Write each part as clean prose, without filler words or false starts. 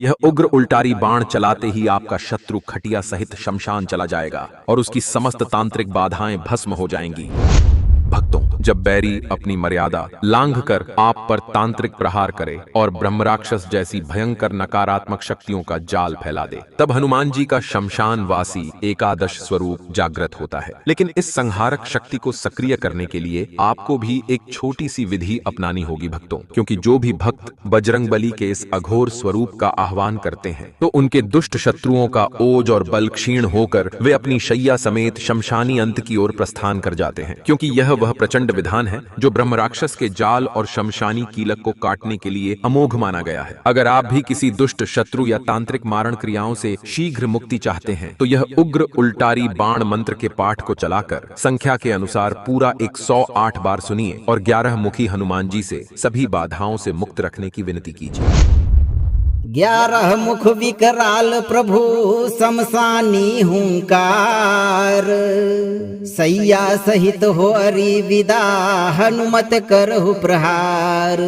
यह उग्र उल्टारी बाण चलाते ही आपका शत्रु खटिया सहित शमशान चला जाएगा और उसकी समस्त तांत्रिक बाधाएं भस्म हो जाएंगी। भक्तों, जब बैरी अपनी मर्यादा लांघकर आप पर तांत्रिक प्रहार करे और ब्रह्मराक्षस जैसी भयंकर नकारात्मक शक्तियों का जाल फैला दे, तब हनुमान जी का शमशान वासी एकादश स्वरूप जागृत होता है। लेकिन इस संहारक शक्ति को सक्रिय करने के लिए आपको भी एक छोटी सी विधि अपनानी होगी भक्तों, क्योंकि जो भी भक्त बजरंगबली के इस अघोर स्वरूप का आह्वान करते हैं तो उनके दुष्ट शत्रुओं का ओज और बल क्षीण होकर वे अपनी शैया समेत शमशानी अंत की ओर प्रस्थान कर जाते हैं, क्योंकि यह वह प्रचंड विधान है जो ब्रह्म राक्षस के जाल और शमशानी कीलक को काटने के लिए अमोघ माना गया है। अगर आप भी किसी दुष्ट शत्रु या तांत्रिक मारण क्रियाओं से शीघ्र मुक्ति चाहते हैं तो यह उग्र उल्टारी बाण मंत्र के पाठ को चलाकर संख्या के अनुसार पूरा 108 बार सुनिए और 11 मुखी हनुमान जी से सभी बाधाओं से मुक्त रखने की विनती कीजिए। 11 मुख विकराल प्रभु शमशानी हुंकार, सैया सहित हो अरि विदा हनुमत करहु प्रहार।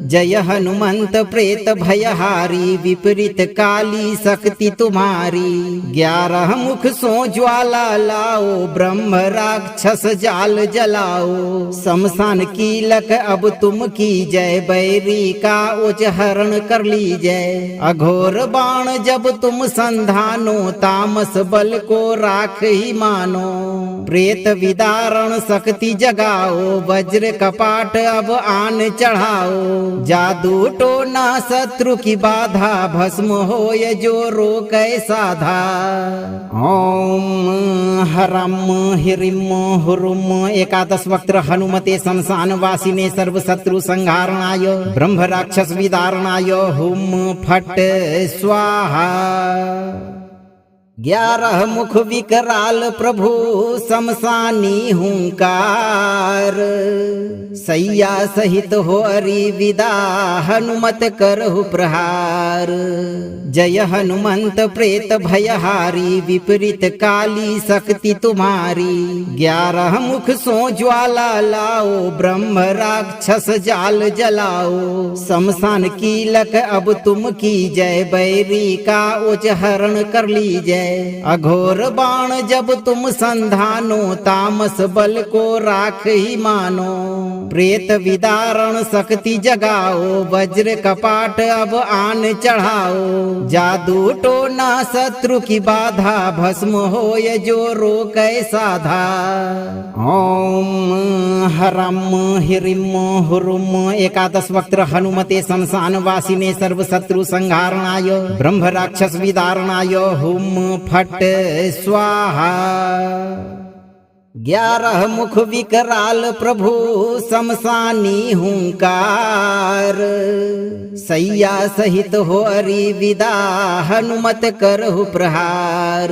जय हनुमंत प्रेत भयहारी विपरीत काली शक्ति तुम्हारी। 11 मुख सो ज्वाला लाओ ब्रह्म राक्षस जाल जलाओ। शमशान कीलक अब तुम की जय, बैरी का उच हरण कर लीजय। अघोर बाण जब तुम संधानो, तामस बल को राख ही मानो। प्रेत विदारण शक्ति जगाओ, वज्र कपाट अब आन चढ़ाओ। जादू टोना शत्रु की बाधा, भस्म होय जो रोकै साधा। ओम हरम हिरिम हुरुम एकादश वक्त्र हनुमते शमशान वासिने सर्व शत्रु संहारणाय ब्रह्म राक्षस विदारणाय हुम फट स्वाहा। 11 मुख विकराल प्रभु शमशानी हुंकार, सैया सहित हो अरि विदा हनुमत करहु प्रहार। जय हनुमंत प्रेत भयहारी विपरीत काली शक्ति तुम्हारी। 11 मुख सो ज्वाला लाओ ब्रह्म राक्षस जाल जलाओ। शमशान कीलक अब तुम की जय, बैरी का उच हरण कर लीजय। अघोर बाण जब तुम संधानो, तामस बल को राख ही मानो। प्रेत विदारण शक्ति जगाओ, वज्र कपाट अब आन चढ़ाओ। जादू टोना शत्रु की बाधा, भस्म होय जो रोकै साधा। ओम हरम हिरिम हुरुम एकादश वक्त्र हनुमते शमशान वासिने सर्व शत्रु संहारणाय ब्रह्म राक्षस विदारणाय हुम फट स्वाहा। 11 मुख विकराल प्रभु शमशानी हुंकार, सैया सहित हो अरि विदा हनुमत करहु प्रहार।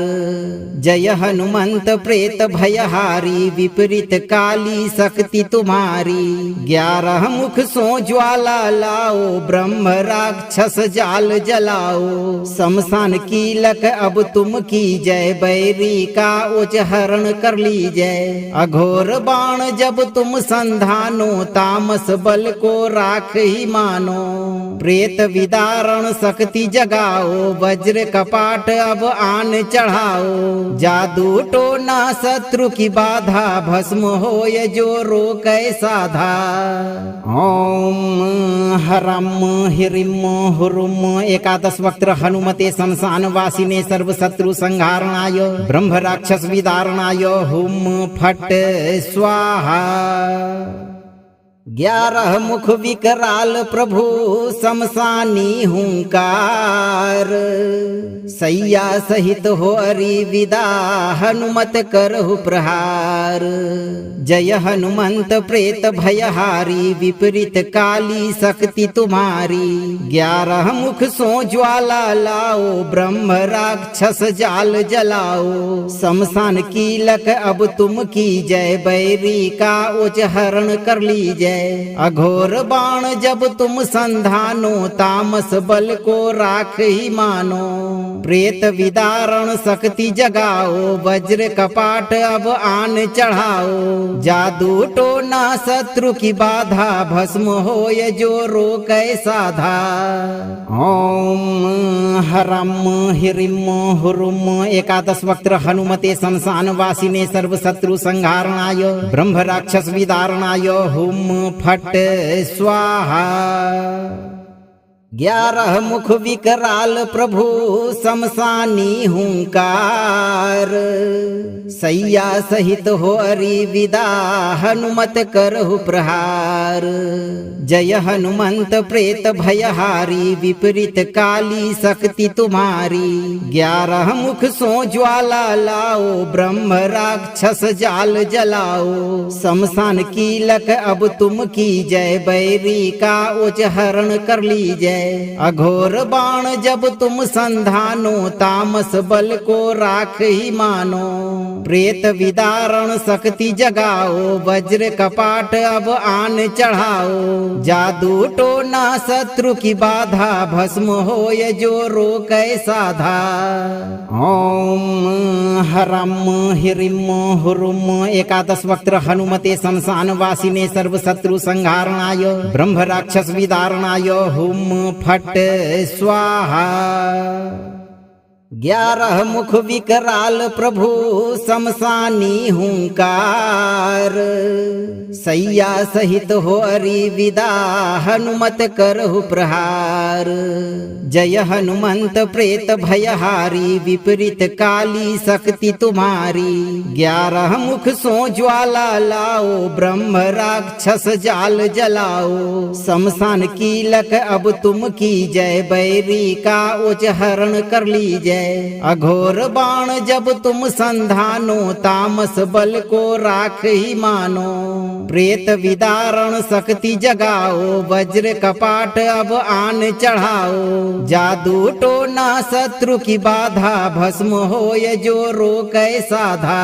जय हनुमंत प्रेत भयहारी विपरीत काली शक्ति तुम्हारी। 11 मुख सो ज्वाला लाओ ब्रह्म राक्षस जाल जलाओ। शमशान कीलक अब तुम की जय, बैरी का उच हरण कर लीजय। अघोर बाण जब तुम संधानो, तामस बल को राख ही मानो। प्रेत विदारण शक्ति जगाओ, वज्र कपाट अब आन चढ़ाओ। जादू टोना शत्रु की बाधा, भस्म होय जो रोकै साधा। ओम हरम हिरिम हुरुम एकादश वक्त्र हनुमते शमशान वासिने सर्व शत्रु संहारणाय ब्रह्म राक्षस विदारणाय हुम फट स्वाहा। 11 मुख विकराल प्रभु शमशानी हुंकार, सैया सहित हो अरि विदा हनुमत करहु प्रहार। जय हनुमंत प्रेत भयहारी विपरीत काली शक्ति तुम्हारी। 11 मुख सो ज्वाला लाओ ब्रह्म राक्षस जाल जलाओ। शमशान कीलक अब तुम की जय, बैरी का उच हरण कर लीजय। अघोर बाण जब तुम संधानो, तामस बल को राख ही मानो। प्रेत विदारण शक्ति जगाओ, वज्र कपाट अब आन चढ़ाओ। जादू टोना शत्रु की बाधा, भस्म होय जो रोकै साधा। ओम हरम हिरिम हुरुम एकादश वक्त्र हनुमते शमशान वासिने सर्व शत्रु संहारणाय ब्रह्म राक्षस विदारणाय हुम फट स्वाहा। 11 मुख विकराल प्रभु शमशानी हुंकार सैया सहित हो अरि विदा हनुमत करहु प्रहार। जय हनुमंत प्रेत भयहारी विपरीत काली शक्ति तुम्हारी। 11 मुख सो ज्वाला लाओ ब्रह्म राक्षस जाल जलाओ। शमशान कीलक अब तुम की जय बैरी का उच्चहरण कर लीजय। अघोर बाण जब तुम संधानो तामस बल को राख ही मानो। प्रेत विदारण शक्ति जगाओ वज्र कपाट अब आन चढ़ाओ। जादू टोना शत्रु की बाधा भस्म होय जो रोकै साधा। ओम हरम हिरिम हुरुम एकादश वक्त्र हनुमते शमशान वासिने सर्व शत्रु संहारणाय ब्रह्म राक्षस विदारणाय हुम फट स्वाहा। 11 मुख विकराल प्रभु शमशानी हुंकार सैया सहित हो अरि विदा हनुमत करहु प्रहार। जय हनुमंत प्रेत भयहारी विपरीत काली शक्ति तुम्हारी। 11 मुख सो ज्वाला लाओ ब्रह्म राक्षस जाल जलाओ। शमशान कीलक अब तुम की जय बैरी का उच्चहरण कर लीजय। अघोर बाण जब तुम संधानो तामस बल को राख ही मानो। प्रेत विदारण शक्ति जगाओ वज्र कपाट अब आन चढ़ाओ। जादू टोना शत्रु की बाधा भस्म होय जो रोकै साधा।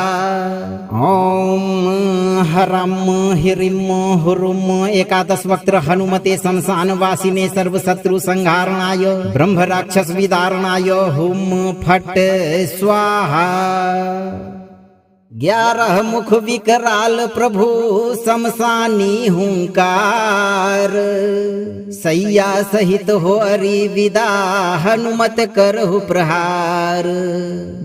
ओम हरम हिरिम हुरुम एकादश वक्त्र हनुमते शमशान वासिने सर्व शत्रु संहारणाय ब्रह्म राक्षस विदारणाय हुम फट स्वाहा। 11 मुख विकराल प्रभु शमशानी हुंकार सैया सहित हो अरि विदा हनुमत करहु प्रहार।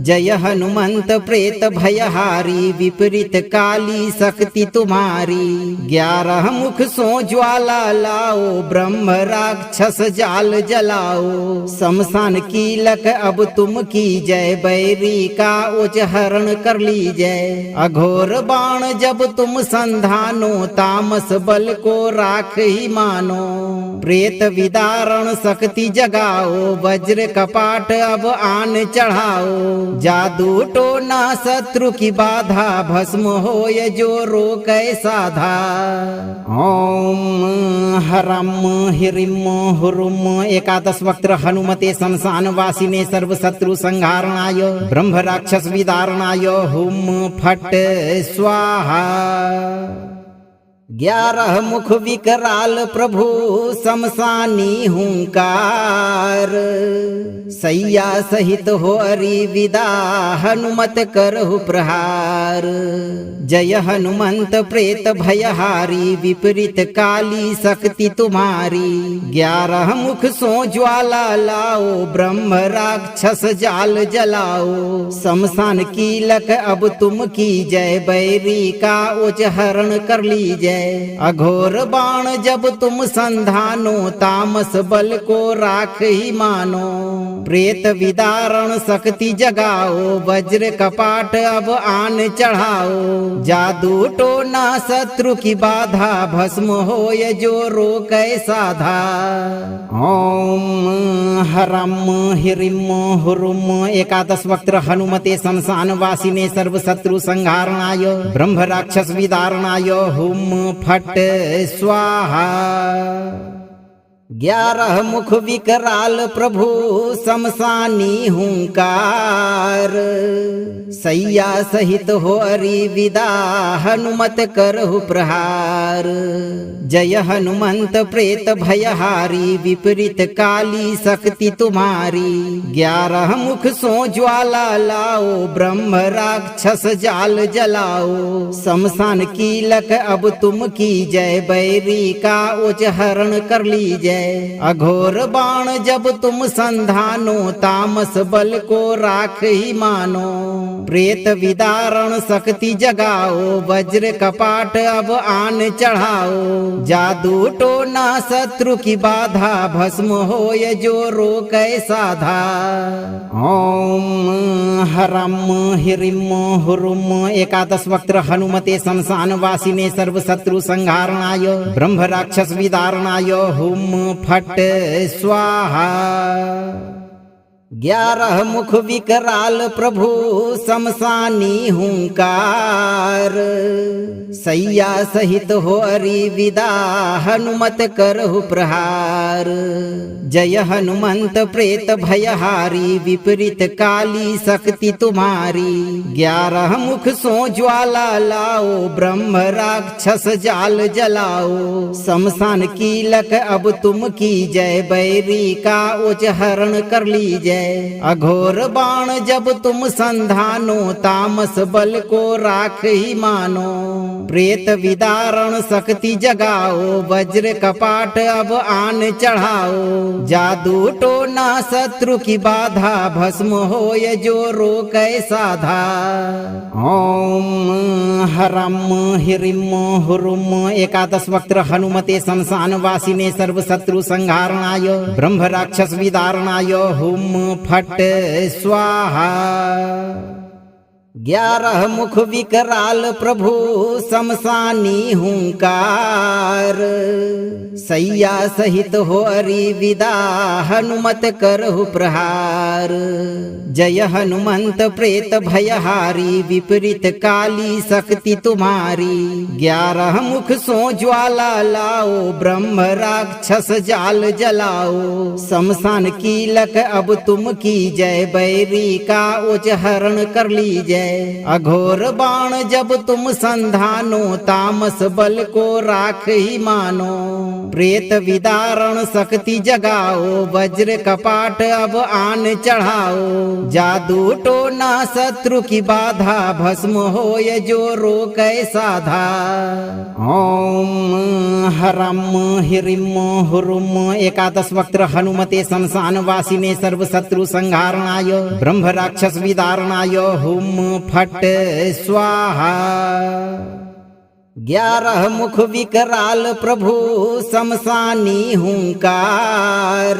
जय हनुमंत प्रेत भयहारी विपरीत काली शक्ति तुम्हारी। 11 मुख सो ज्वाला लाओ ब्रह्म राक्षस जाल जलाओ। शमशान कीलक अब तुम की जय बैरी का उच्चहरण कर लीजय। अघोर बाण जब तुम संधानो तामस बल को राख ही मानो। प्रेत विदारण शक्ति जगाओ वज्र कपाट अब आन चढ़ाओ। जादू टोना शत्रु की बाधा भस्म होय जो रोकै साधा। ओम हरम हिरिम हुरुम एकादश वक्त्र हनुमते शमशान वासिने सर्व शत्रु संहारणाय ब्रह्म राक्षस विदारणाय हुम फट स्वाहा। 11 मुख विकराल प्रभु शमशानी हुंकार सैया सहित हो अरि विदा हनुमत करहु प्रहार। जय हनुमंत प्रेत भयहारी विपरीत काली शक्ति तुम्हारी। 11 मुख सो ज्वाला लाओ ब्रह्म राक्षस जाल जलाओ। शमशान कीलक अब तुम की जय बैरी का उच्चहरण कर लीजय। अघोर बाण जब तुम संधानो तामस बल को राख ही मानो। प्रेत विदारण शक्ति जगाओ वज्र कपाट अब आन चढ़ाओ। जादू टोना शत्रु की बाधा भस्म होय जो रोकै साधा। ओम हरम हिरिम हुरुम एकादश वक्त्र हनुमते शमशान वासिने सर्व शत्रु संहारणाय ब्रह्म राक्षस विदारणाय हुम फट स्वाहा। 11 मुख विकराल प्रभु शमशानी हुंकार सैया सहित हो अरि विदा हनुमत करहु प्रहार। जय हनुमंत प्रेत भयहारी विपरीत काली शक्ति तुम्हारी। 11 मुख सो ज्वाला लाओ ब्रह्म राक्षस जाल जलाओ। शमशान कीलक अब तुम की जय बैरी का उच्चहरण कर लीजय। जय। अघोर बाण जब तुम संधानो, तामस बल को राख ही मानो। प्रेत विदारण शक्ति जगाओ, वज्र कपाट अब आन चढ़ाओ। जादू टोना शत्रु की बाधा, भस्म होय जो रोकै साधा। ओम हरम हिरिम हुरुम एकादश वक्त्र हनुमते शमशान वासिने सर्व शत्रु संहारणाय ब्रह्म राक्षस विदारणाय हुम फट स्वाहा। 11 मुख विकराल प्रभु शमशानी हुंकार। सैया सहित हो अरि विदा, हनुमत करहु प्रहार। जय हनुमंत प्रेत भयहारी, विपरीत काली शक्ति तुम्हारी। 11 मुख सो ज्वाला लाओ, ब्रह्म राक्षस जाल जलाओ। शमशान कीलक अब तुम की जय, बैरी का उच हरण कर लीजय। अघोर बाण जब तुम संधानो, तामस बल को राख ही मानो। प्रेत विदारण शक्ति जगाओ, वज्र कपाट अब आन चढ़ाओ। जादू टोना शत्रु की बाधा, भस्म होय जो रोकै साधा। ओम हरम हिरिम हुरुम एकादश वक्त्र हनुमते शमशान वासिने सर्व शत्रु संहारणाय ब्रह्म राक्षस विदारणाय हुम फट स्वाहा। 11 मुख विकराल प्रभु शमशानी हुंकार। सैया सहित हो अरि विदा, हनुमत करहु प्रहार। जय हनुमंत प्रेत भयहारी, विपरीत काली शक्ति तुम्हारी। 11 मुख सो ज्वाला लाओ, ब्रह्म राक्षस जाल जलाओ। शमशान कीलक अब तुम की जय, बैरी का उच हरण कर लीजय। अघोर बाण जब तुम संधानो, तामस बल को राख ही मानो। प्रेत विदारण शक्ति जगाओ, वज्र कपाट अब आन चढ़ाओ। जादू टोना शत्रु की बाधा, भस्म होय जो रोकै साधा। ओम हरम हिरिम हुरुम एकादश वक्त्र हनुमते शमशान वासिने सर्व शत्रु संहारणाय ब्रह्म राक्षस विदारणाय हुम फट स्वाहा। 11 मुख विकराल प्रभु शमशानी हुंकार।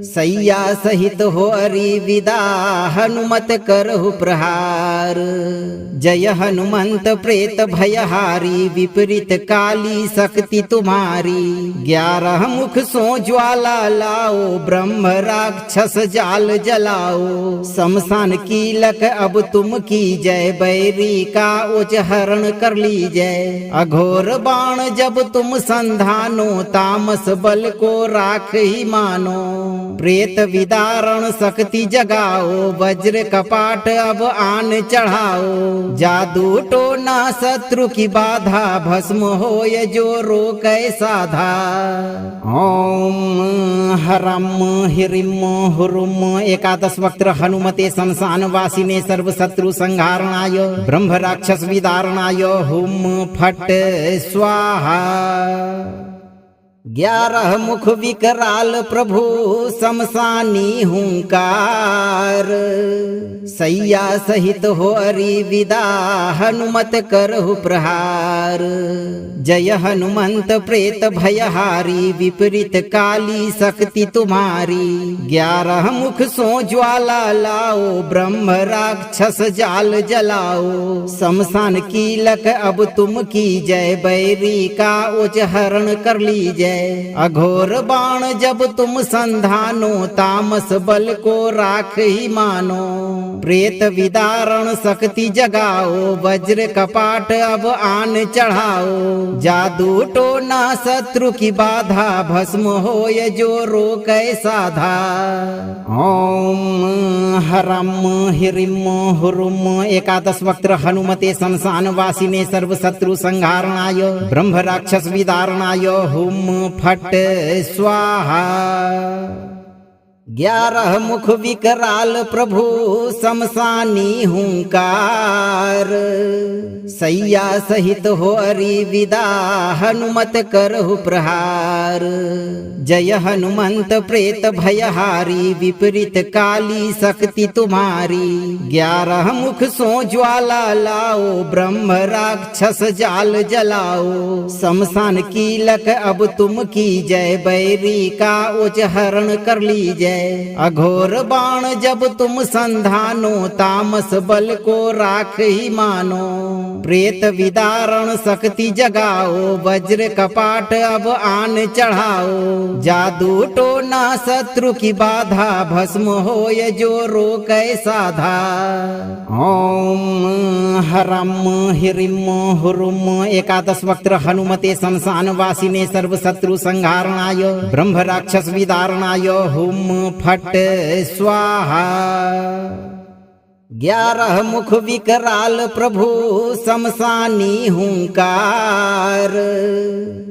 सैया सहित हो अरि विदा, हनुमत करहु प्रहार। जय हनुमंत प्रेत भयहारी, विपरीत काली शक्ति तुम्हारी। 11 मुख सो ज्वाला लाओ, ब्रह्म राक्षस जाल जलाओ। शमशान कीलक अब तुम की जय, बैरी का उच हरण कर लीजय। अघोर बाण जब तुम संधानो, तामस बल को राख ही मानो। प्रेत विदारण शक्ति जगाओ, वज्र कपाट अब आन चढ़ाओ। जादू टोना शत्रु की बाधा, भस्म होय जो रोकै साधा। ओम हरम हिरिम हुरुम एकादश वक्त्र हनुमते शमशान वासिने सर्व शत्रु संहारणाय ब्रह्म राक्षस विदारणाय हुम फट स्वाहा। 11 मुख विकराल प्रभु शमशानी हुंकार। सैया सहित हो अरि विदा, हनुमत करहु प्रहार। जय हनुमंत प्रेत भयहारी, विपरीत काली शक्ति तुम्हारी। 11 मुख सो ज्वाला लाओ, ब्रह्म राक्षस जाल जलाओ। शमशान कीलक अब तुम की जय, बैरी का उच हरण कर लीजय। अघोर बाण जब तुम संधानो, तामस बल को राख ही मानो। प्रेत विदारण शक्ति जगाओ, वज्र कपाट अब आन चढ़ाओ। जादू टोना शत्रु की बाधा, भस्म होय जो रोकै साधा। ओम हरम हिरिम हुरुम एकादश वक्त्र हनुमते शमशान वासिने सर्व शत्रु संहारणाय ब्रह्म राक्षस विदारणाय हुम फट स्वाहा। 11 मुख विकराल प्रभु शमशानी हुंकार, सैया सहित हो अरि विदा हनुमत करहु प्रहार। जय हनुमंत प्रेत भयहारी, विपरीत काली शक्ति तुम्हारी। 11 मुख सो ज्वाला लाओ, ब्रह्म राक्षस जाल जलाओ। शमशान कीलक अब तुम की जय, बैरी का उच हरण कर लीजय। अघोर बाण जब तुम संधानो, तामस बल को राख ही मानो। प्रेत विदारण शक्ति जगाओ, वज्र कपाट अब आन चढ़ाओ। जादू टोना शत्रु की बाधा, भस्म होय जो रोकै साधा। ओम हरम हिरिम हुरुम। 11 वक्त्र हनुमते शमशान वासिने, सर्व शत्रु संहारणाय, ब्रह्म राक्षस विदारणाय। हुम फट स्वाहा। 11 मुख विकराल प्रभु शमशानी हुंकार,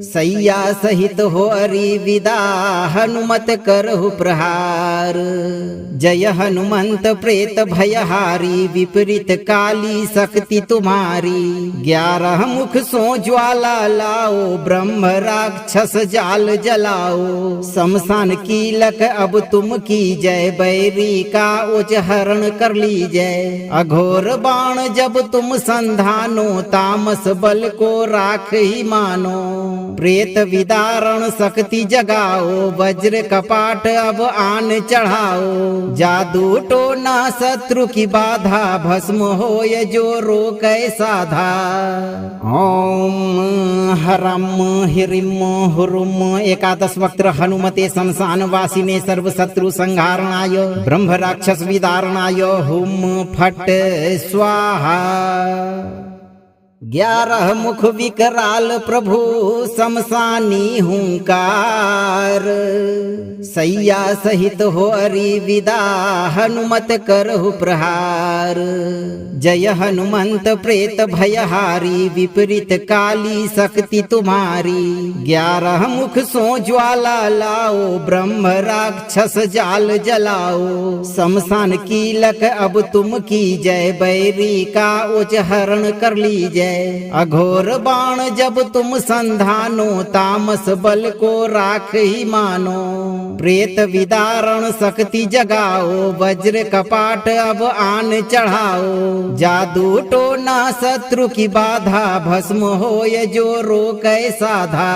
सैया सहित हो अरि विदा हनुमत करहु प्रहार। जय हनुमंत प्रेत भयहारी, विपरीत काली शक्ति तुम्हारी। 11 मुख सो ज्वाला लाओ, ब्रह्म राक्षस जाल जलाओ। शमशान कीलक अब तुम की जय, बैरी का उच हरण कर लीजय। अघोर बाण जब तुम संधानो, तामस बल को राख ही मानो। प्रेत विदारण शक्ति जगाओ, वज्र कपाट अब आन चढ़ाओ। जादू टोना शत्रु की बाधा, भस्म होय जो रोकै साधा। ओम हरम हिरिम हुरुम। 11 वक्त्र हनुमते शमशान वासिने, सर्व शत्रु संहारणाय, ब्रह्म राक्षस विदारणाय। हुम फट स्वाहा। 11 मुख विकराल प्रभु शमशानी हुंकार, सैया सहित हो अरि विदा हनुमत करहु प्रहार। जय हनुमंत प्रेत भयहारी, विपरीत काली शक्ति तुम्हारी। 11 मुख सो ज्वाला लाओ, ब्रह्म राक्षस जाल जलाओ। शमशान कीलक अब तुम की जय, बैरी का उच हरण कर लीजय। अघोर बाण जब तुम संधानो, तामस बल को राख ही मानो। प्रेत विदारण शक्ति जगाओ, वज्र कपाट अब आन चढ़ाओ। जादू टोना शत्रु की बाधा, भस्म होय जो रोकै साधा।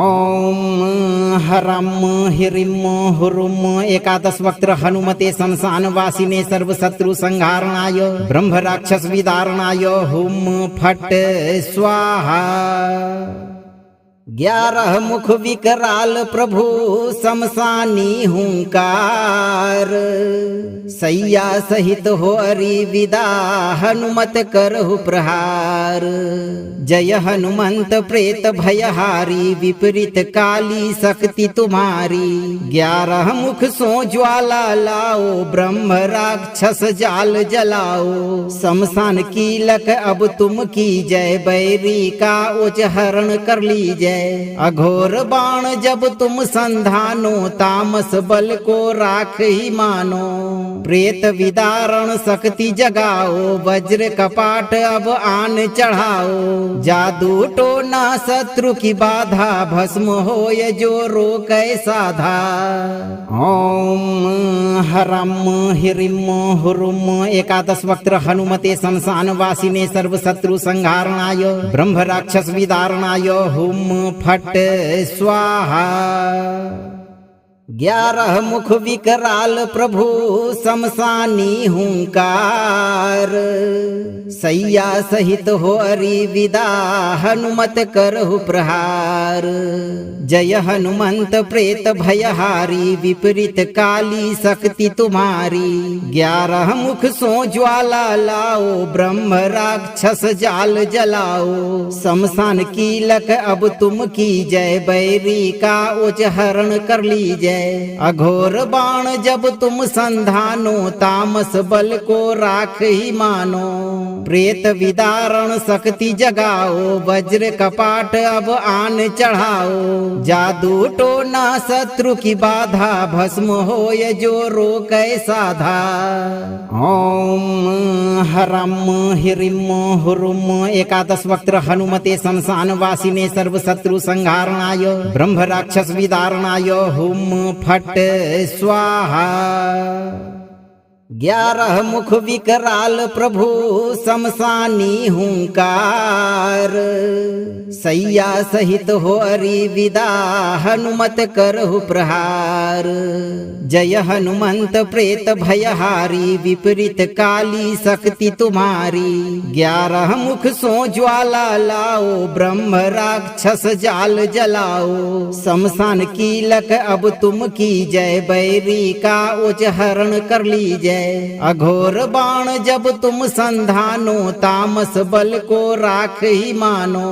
ओम हरम हिरिम हुरुम। 11 वक्त्र हनुमते शमशान वासिने, सर्व शत्रु संहारणाय, ब्रह्म राक्षस विदारणाय। हुम फट स्वाहा। 11 मुख विकराल प्रभु शमशानी हुंकार, सैया सहित हो अरि विदा हनुमत करहु प्रहार। जय हनुमंत प्रेत भयहारी, विपरीत काली शक्ति तुम्हारी। 11 मुख सो ज्वाला लाओ, ब्रह्म राक्षस जाल जलाओ। शमशान कीलक अब तुम की जय, बैरी का उच हरण कर लीजय। अघोर बाण जब तुम संधानो, तामस बल को राख ही मानो। प्रेत विदारण शक्ति जगाओ, वज्र कपाट अब आन चढ़ाओ। जादू टोना शत्रु की बाधा, भस्म होय जो रोकै साधा। ओम हरम हिरिम हुरुम। 11 वक्त्र हनुमते शमशान वासिने, सर्व शत्रु संहारणाय, ब्रह्म राक्षस विदारणाय। हुम फट स्वाहा। 11 मुख विकराल प्रभु शमशानी हुंकार, सैया सहित हो अरि विदा हनुमत करहु प्रहार। जय हनुमंत प्रेत भयहारी, विपरीत काली शक्ति तुम्हारी। 11 मुख सो ज्वाला लाओ, ब्रह्म राक्षस जाल जलाओ। शमशान कीलक अब तुम की जय, बैरी का उच हरण कर लीजय। जय। अघोर बाण जब तुम संधानो, तामस बल को राख ही मानो। प्रेत विदारण शक्ति जगाओ, वज्र कपाट अब आन चढ़ाओ। जादू टोना शत्रु की बाधा, भस्म होय जो रोकै साधा। ओम हरम हिरिम हुरुम एकादश वक्त्र हनुमते शमशान वासिने सर्व शत्रु संहारणाय ब्रह्म राक्षस विदारणाय हुम फट स्वाहा। 11 मुख विकराल प्रभु शमशानी हुंकार। सैया सहित हो हरि विदा, हनुमत करहु प्रहार। जय हनुमंत प्रेत भयहारी, विपरीत काली शक्ति तुम्हारी। 11 मुख सो ज्वाला लाओ, ब्रह्म राक्षस जाल जलाओ। शमशान कीलक अब तुम की जय, बैरी का उच हरण कर लीजय। अघोर बाण जब तुम संधानो, तामस बल को राख ही मानो।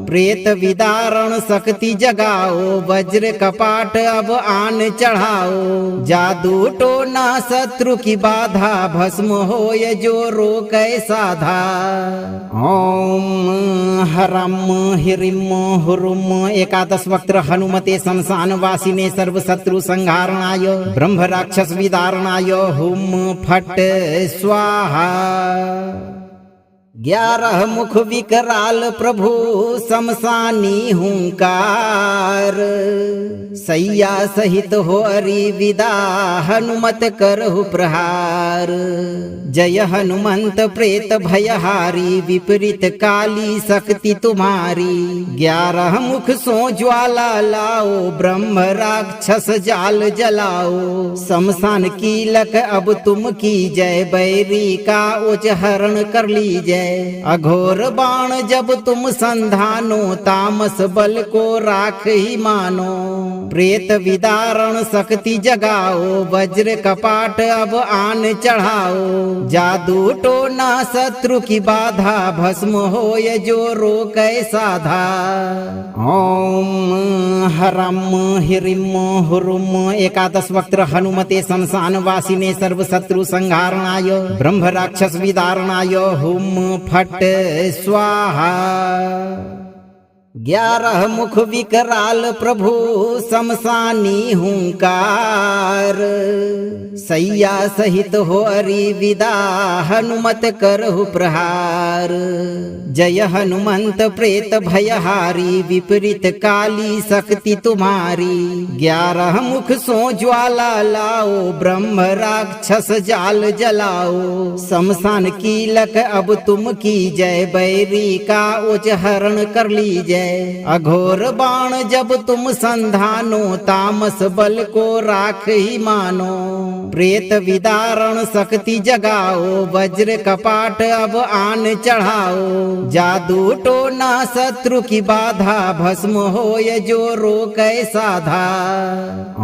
प्रेत विदारण शक्ति जगाओ, वज्र कपाट अब आन चढ़ाओ। जादू टोना शत्रु की बाधा, भस्म होय जो रोकै साधा। ओम हरम हिरिम हुरुम एकादश वक्त्र हनुमते शमशान वासिने सर्व शत्रु संहारणाय ब्रह्म राक्षस विदारणाय हुम फट स्वाहा। 11 मुख विकराल प्रभु शमशानी हुंकार। सैया सहित हो हरि विदा, हनुमत करहु प्रहार। जय हनुमंत प्रेत भयहारी, विपरीत काली शक्ति तुम्हारी। 11 मुख सो ज्वाला लाओ, ब्रह्म राक्षस जाल जलाओ। शमशान कीलक अब तुम की जय, बैरी का उच हरण कर लीजय। अघोर बाण जब तुम संधानो, तामस बल को राख ही मानो। प्रेत विदारण शक्ति जगाओ, वज्र कपाट अब आन चढ़ाओ। जादू टोना शत्रु की बाधा, भस्म होय जो रोकै साधा। ओम हरम हिरिम हुरुम एकादश वक्त्र हनुमते शमशान वासिने सर्व शत्रु संहारणाय ब्रह्म राक्षस विदारणाय हुम फट स्वाहा। 11 मुख विकराल प्रभु शमशानी हुंकार। सैया सहित हो हरि विदा, हनुमत करहु प्रहार। जय हनुमंत प्रेत भयहारी, विपरीत काली शक्ति तुम्हारी। 11 मुख सो ज्वाला लाओ, ब्रह्म राक्षस जाल जलाओ। शमशान कीलक अब तुम की जय, बैरी का उच हरण कर लीजय। अघोर बाण जब तुम संधानो, तामस बल को राख ही मानो। प्रेत विदारण शक्ति जगाओ, वज्र कपाट अब आन चढ़ाओ। जादू टोना शत्रु की बाधा, भस्म होय जो रोकै साधा।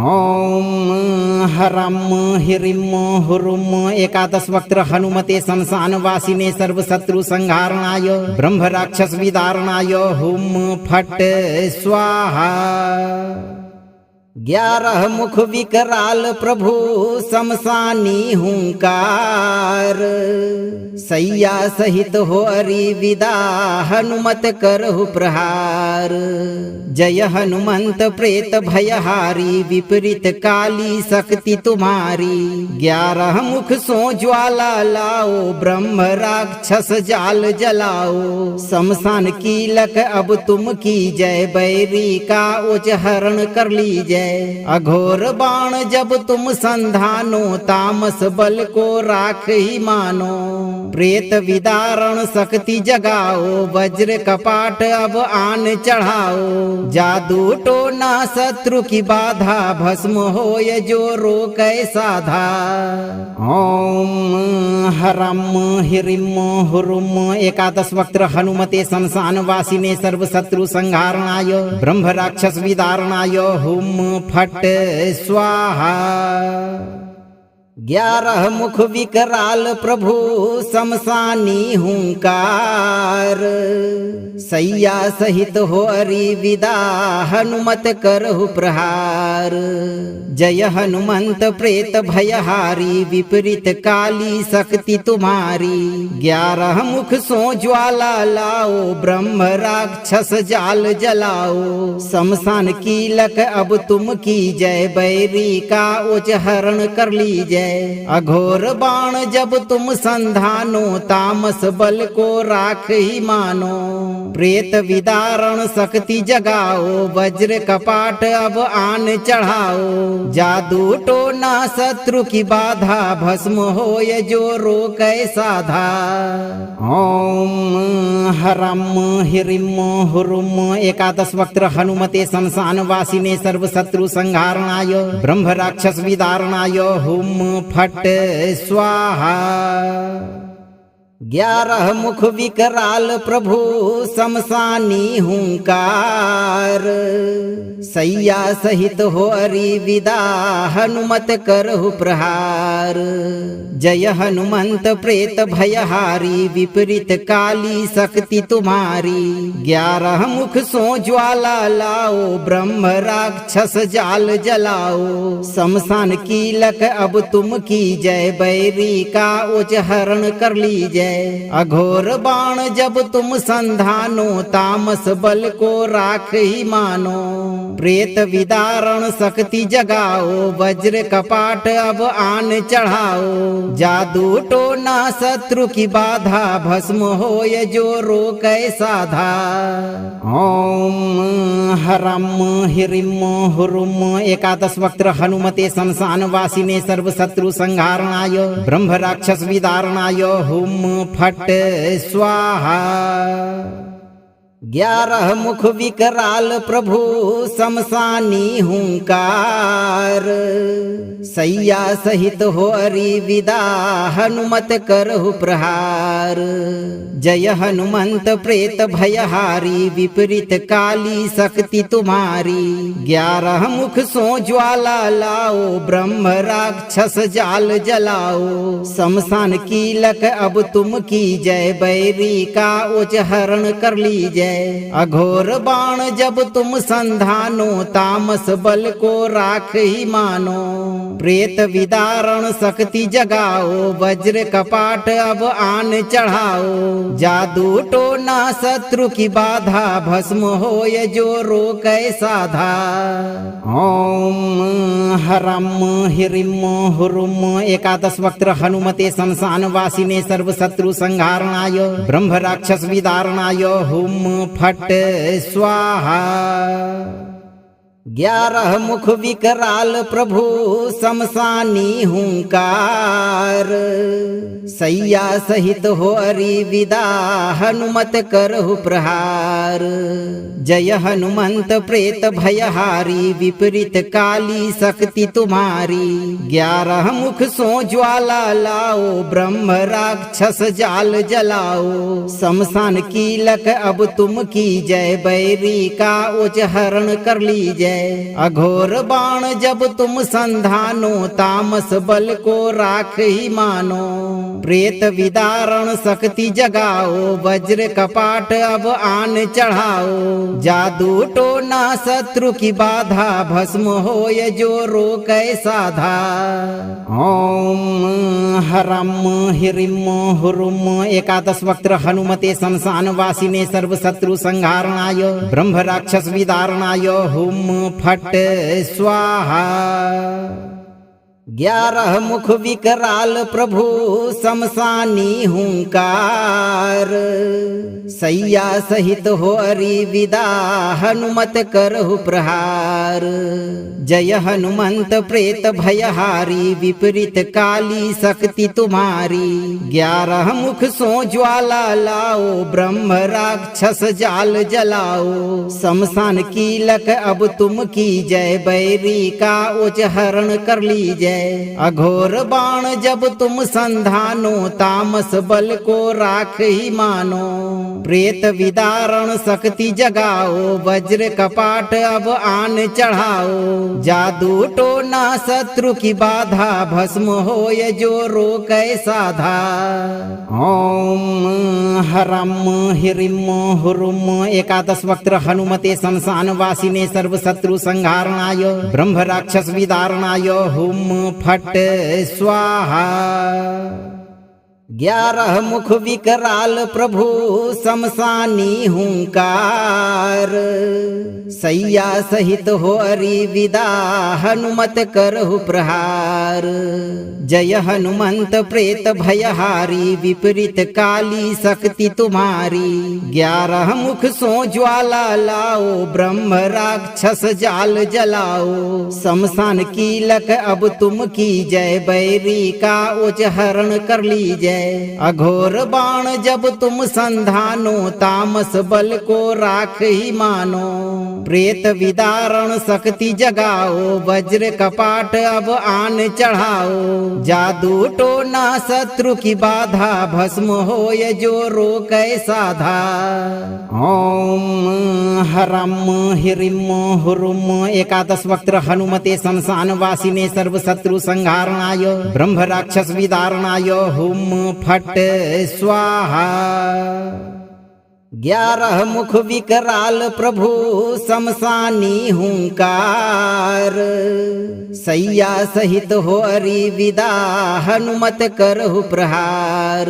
ओम हरम हिरिम हुरुम एकादश वक्त्र हनुमते शमशान वासिने सर्व शत्रु संहारणाय ब्रह्म राक्षस विदारणाय हुम फट स्वाहा। 11 मुख विकराल प्रभु शमशानी हुंकार। सैया सहित हो हरि विदा, हनुमत करहु प्रहार। जय हनुमंत प्रेत भयहारी, विपरीत काली शक्ति तुम्हारी। 11 मुख सो ज्वाला लाओ, ब्रह्म राक्षस जाल जलाओ। शमशान कीलक अब तुम की जय, बैरी का उच हरण कर लीजय। अघोर बाण जब तुम संधानो, तामस बल को राख ही मानो। प्रेत विदारण शक्ति जगाओ, वज्र कपाट अब आन चढ़ाओ। जादू टोना शत्रु की बाधा, भस्म होय जो रोकै साधा। ओम हरम हिरिम हुरुम एकादश वक्त्र हनुमते शमशान वासिने सर्व शत्रु संहारणाय ब्रह्म राक्षस विदारणाय हुम फट स्वाहा। 11 मुख विकराल प्रभु शमशानी हुंकार, सैया सहित हो अरि विदा हनुमत करहु प्रहार। जय हनुमंत प्रेत भयहारी, विपरीत काली शक्ति तुम्हारी। 11 मुख सो ज्वाला लाओ, ब्रह्म राक्षस जाल जलाओ। शमशान कीलक अब तुम की जय, बैरी का उच हरण कर लीजय। अघोर बाण जब तुम संधानो, तामस बल को राख ही मानो। प्रेत विदारण शक्ति जगाओ, वज्र कपाट अब आन चढ़ाओ। जादू टोना शत्रु की बाधा, भस्म होय जो रोकै साधा। ओम हरम हिरिम हुरुम। 11 वक्त्र हनुमते शमशान वासिने, सर्व शत्रु संहारणाय ब्रह्म राक्षस विदारणाय हुम फट स्वाहा। 11 मुख विकराल प्रभु शमशानी हुंकार, सैया सहित हो अरि विदा हनुमत करहु प्रहार। जय हनुमंत प्रेत भयहारी, विपरीत काली शक्ति तुम्हारी। 11 मुख सो ज्वाला लाओ, ब्रह्म राक्षस जाल जलाओ। शमशान कीलक अब तुम की जय, बैरी का उच हरण कर लीजय। अघोर बाण जब तुम संधानो, तामस बल को राख ही मानो। प्रेत विदारण शक्ति जगाओ, वज्र कपाट अब आन चढ़ाओ। जादू टोना शत्रु की बाधा, भस्म होय जो रोकै साधा। ओम हरम हिरिम हुरुम। 11 वक्त्र हनुमते शमशान वासिने, सर्व शत्रु संहारणाय ब्रह्म राक्षस विदारणाय हुम फट स्वाहा। 11 मुख विकराल प्रभु शमशानी हुंकार, सैया सहित हो अरि विदा हनुमत करहु प्रहार। जय हनुमंत प्रेत भयहारी, विपरीत काली शक्ति तुम्हारी। 11 मुख सो ज्वाला लाओ, ब्रह्म राक्षस जाल जलाओ। शमशान कीलक अब तुम की जय, बैरी का उच हरण कर लीजय। अघोर बाण जब तुम संधानो, तामस बल को राख ही मानो। प्रेत विदारण शक्ति जगाओ, वज्र कपाट अब आन चढ़ाओ। जादू टोना शत्रु की बाधा, भस्म होय जो रोकै साधा। ओम हरम हिरिम हुरुम। 11 वक्त्र हनुमते शमशान वासिने, सर्व शत्रु संहारणाय ब्रह्म राक्षस विदारणाय हुम फट स्वाहा। 11 मुख विकराल प्रभु शमशानी हुंकार, सैया सहित हो अरि विदा हनुमत करहु प्रहार। जय हनुमंत प्रेत भयहारी, विपरीत काली शक्ति तुम्हारी। 11 मुख सो ज्वाला लाओ, ब्रह्म राक्षस जाल जलाओ। शमशान कीलक अब तुम की जय, बैरी का उच हरण कर लीजय। अघोर बाण जब तुम संधानो, तामस बल को राख ही मानो। प्रेत विदारण शक्ति जगाओ, वज्र कपाट अब आन चढ़ाओ। जादू टोना शत्रु की बाधा, भस्म होय जो रोकै साधा। ओम हरम हिरिम हुरुम। 11 वक्त्र हनुमते शमशान वासिने, सर्व शत्रु संहारणाय ब्रह्म राक्षस विदारणाय हुम फट स्वाहा। 11 मुख विकराल प्रभु शमशानी हुंकार, सैया सहित हो अरि विदा हनुमत करहु प्रहार। जय हनुमंत प्रेत भयहारी, विपरीत काली शक्ति तुम्हारी। 11 मुख सो ज्वाला लाओ, ब्रह्म राक्षस जाल जलाओ। शमशान कीलक अब तुम की जय, बैरी का उच हरण कर लीजय। अघोर बाण जब तुम संधानो, तामस बल को राख ही मानो। प्रेत विदारण शक्ति जगाओ, वज्र कपाट अब आन चढ़ाओ। जादू टोना शत्रु की बाधा भस्म होय जो रोकै साधा। ओम हरम हिरिम हुरुम एकादश वक्त्र हनुमते शमशान वासिने सर्व शत्रु संहारणाय ब्रह्म राक्षस विदारणाय हुम फट स्वाहा। 11 मुख विकराल प्रभु शमशानी हुंकार, सैया सहित हो अरि विदा हनुमत करहु प्रहार। जय हनुमंत प्रेत भयहारी विपरीत काली शक्ति तुम्हारी। 11 मुख सो ज्वाला लाओ ब्रह्म राक्षस जाल जलाओ। शमशान कीलक अब तुम की जय बैरी का उच हरण कर लीजय। अघोर बाण जब तुम संधानो तामस बल को राख ही मानो। प्रेत विदारण शक्ति जगाओ वज्र कपाट अब आन चढ़ाओ। जादू टोना शत्रु की बाधा भस्म होय जो रोकै साधा। ओम हरम हिरिम हुरुम एकादश वक्त्र हनुमते शमशान वासिने सर्व शत्रु संहारणाय ब्रह्म राक्षस विदारणाय हुम फट स्वाहा। 11 मुख विकराल प्रभु शमशानी हुंकार, सैया सहित हो अरि विदा हनुमत करहु प्रहार।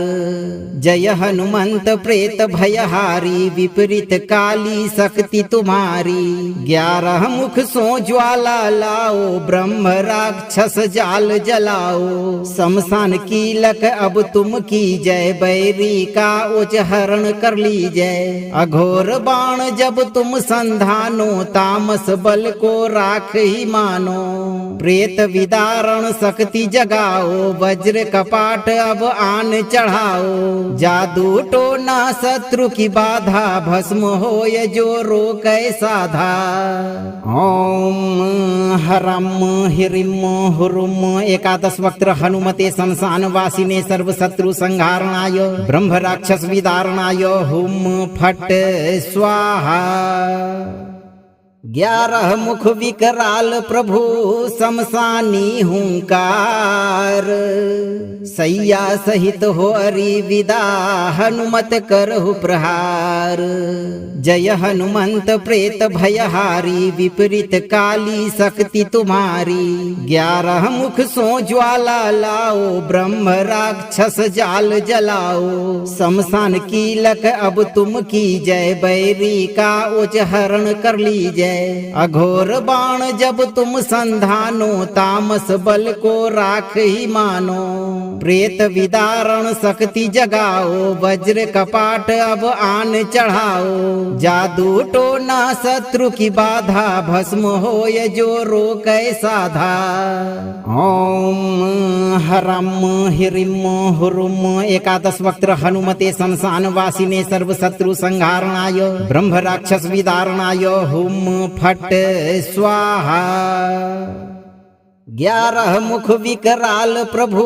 जय हनुमंत प्रेत भयहारी विपरीत काली शक्ति तुम्हारी। 11 मुख सो ज्वाला लाओ ब्रह्म राक्षस जाल जलाओ। शमशान कीलक अब तुम की जय बैरी का उच हरण कर लीजय। अघोर बाण जब तुम संधानो तामस बल को राख ही मानो। प्रेत विदारण शक्ति जगाओ वज्र कपाट अब आन चढ़ाओ। जादू टोना शत्रु की बाधा भस्म होय जो रोकै साधा। ओम हरम हिरिम हुरुम एकादश वक्त्र हनुमते शमशान वासिने सर्व शत्रु संहारणाय ब्रह्म राक्षस विदारणाय हुम फट स्वाहा। 11 मुख विकराल प्रभु शमशानी हुंकार, सैया सहित हो अरि विदा हनुमत करहु प्रहार। जय हनुमंत प्रेत भयहारी विपरीत काली शक्ति तुम्हारी। 11 मुख सो ज्वाला लाओ ब्रह्म राक्षस जाल जलाओ। शमशान कीलक अब तुम की जय बैरी का उच हरण कर लीजय। अघोर बाण जब तुम संधानो तामस बल को राख ही मानो। प्रेत विदारण शक्ति जगाओ वज्र कपाट अब आन चढ़ाओ। जादू टोना शत्रु की बाधा भस्म होय जो रोकै साधा। ओम हरम हिरिम हुरुम एकादश वक्त्र हनुमते शमशान वासिने सर्व शत्रु संहारणाय ब्रह्म राक्षस विदारणाय हुम फट स्वाहा। 11 मुख विकराल प्रभु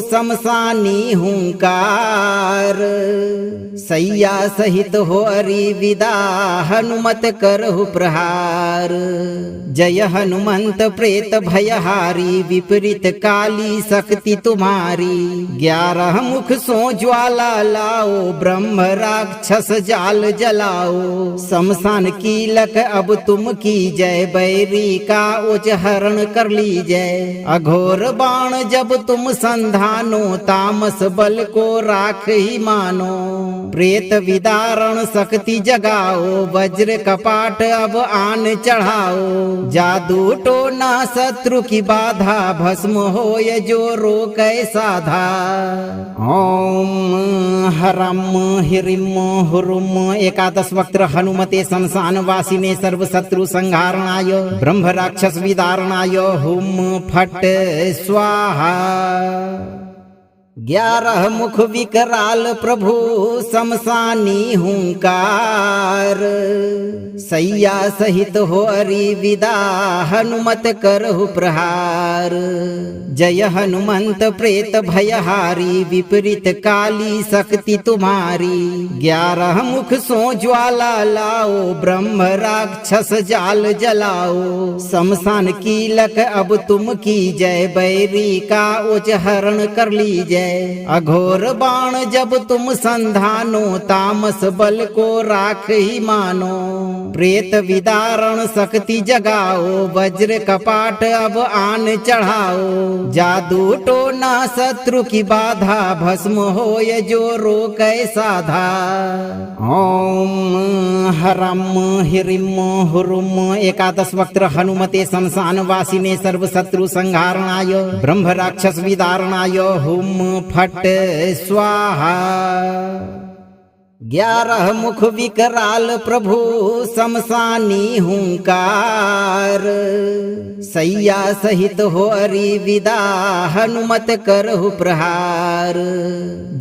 शमशानी हुंकार, सैया सहित हो अरि विदा हनुमत करहु प्रहार। जय हनुमंत प्रेत भयहारी विपरीत काली शक्ति तुम्हारी। 11 मुख सो ज्वाला लाओ ब्रह्म राक्षस जाल जलाओ। शमशान कीलक अब तुम की जय बैरी का उच हरण कर लीजय। अघोर बाण जब तुम संधानो तामस बल को राख ही मानो। प्रेत विदारण शक्ति जगाओ वज्र कपाट अब आन चढ़ाओ। जादू टोना शत्रु की बाधा भस्म होय जो रोकै साधा। ओम हरम हिरिम हुरुम एकादश वक्त्र हनुमते शमशान वासिने सर्व शत्रु संहारणाय ब्रह्म राक्षस विदारणाय हुम फट स्वाहा। 11 मुख विकराल प्रभु शमशानी हुंकार, सैया सहित हो अरि विदा हनुमत करहु प्रहार। जय हनुमंत प्रेत भयहारी, विपरीत काली शक्ति तुम्हारी। 11 मुख सो ज्वाला लाओ, ब्रह्म राक्षस जाल जलाओ। शमशान कीलक अब तुम की जय, बैरी का उच हरण कर लीजय। अघोर बाण जब तुम संधानो, तामस बल को राख ही मानो। प्रेत विदारण शक्ति जगाओ, वज्र कपाट अब आन चढ़ाओ। जादू टोना शत्रु की बाधा, भस्म होय जो रोकै साधा। ओम हरम हिरिम हुरुम। 11 वक्त्र हनुमते शमशान वासिने, सर्व शत्रु संहारणाय ब्रह्म राक्षस विदारणाय हुम फट स्वाहा। 11 मुख विकराल प्रभु शमशानी हुंकार, सैया सहित हो अरि विदा हनुमत करहु प्रहार।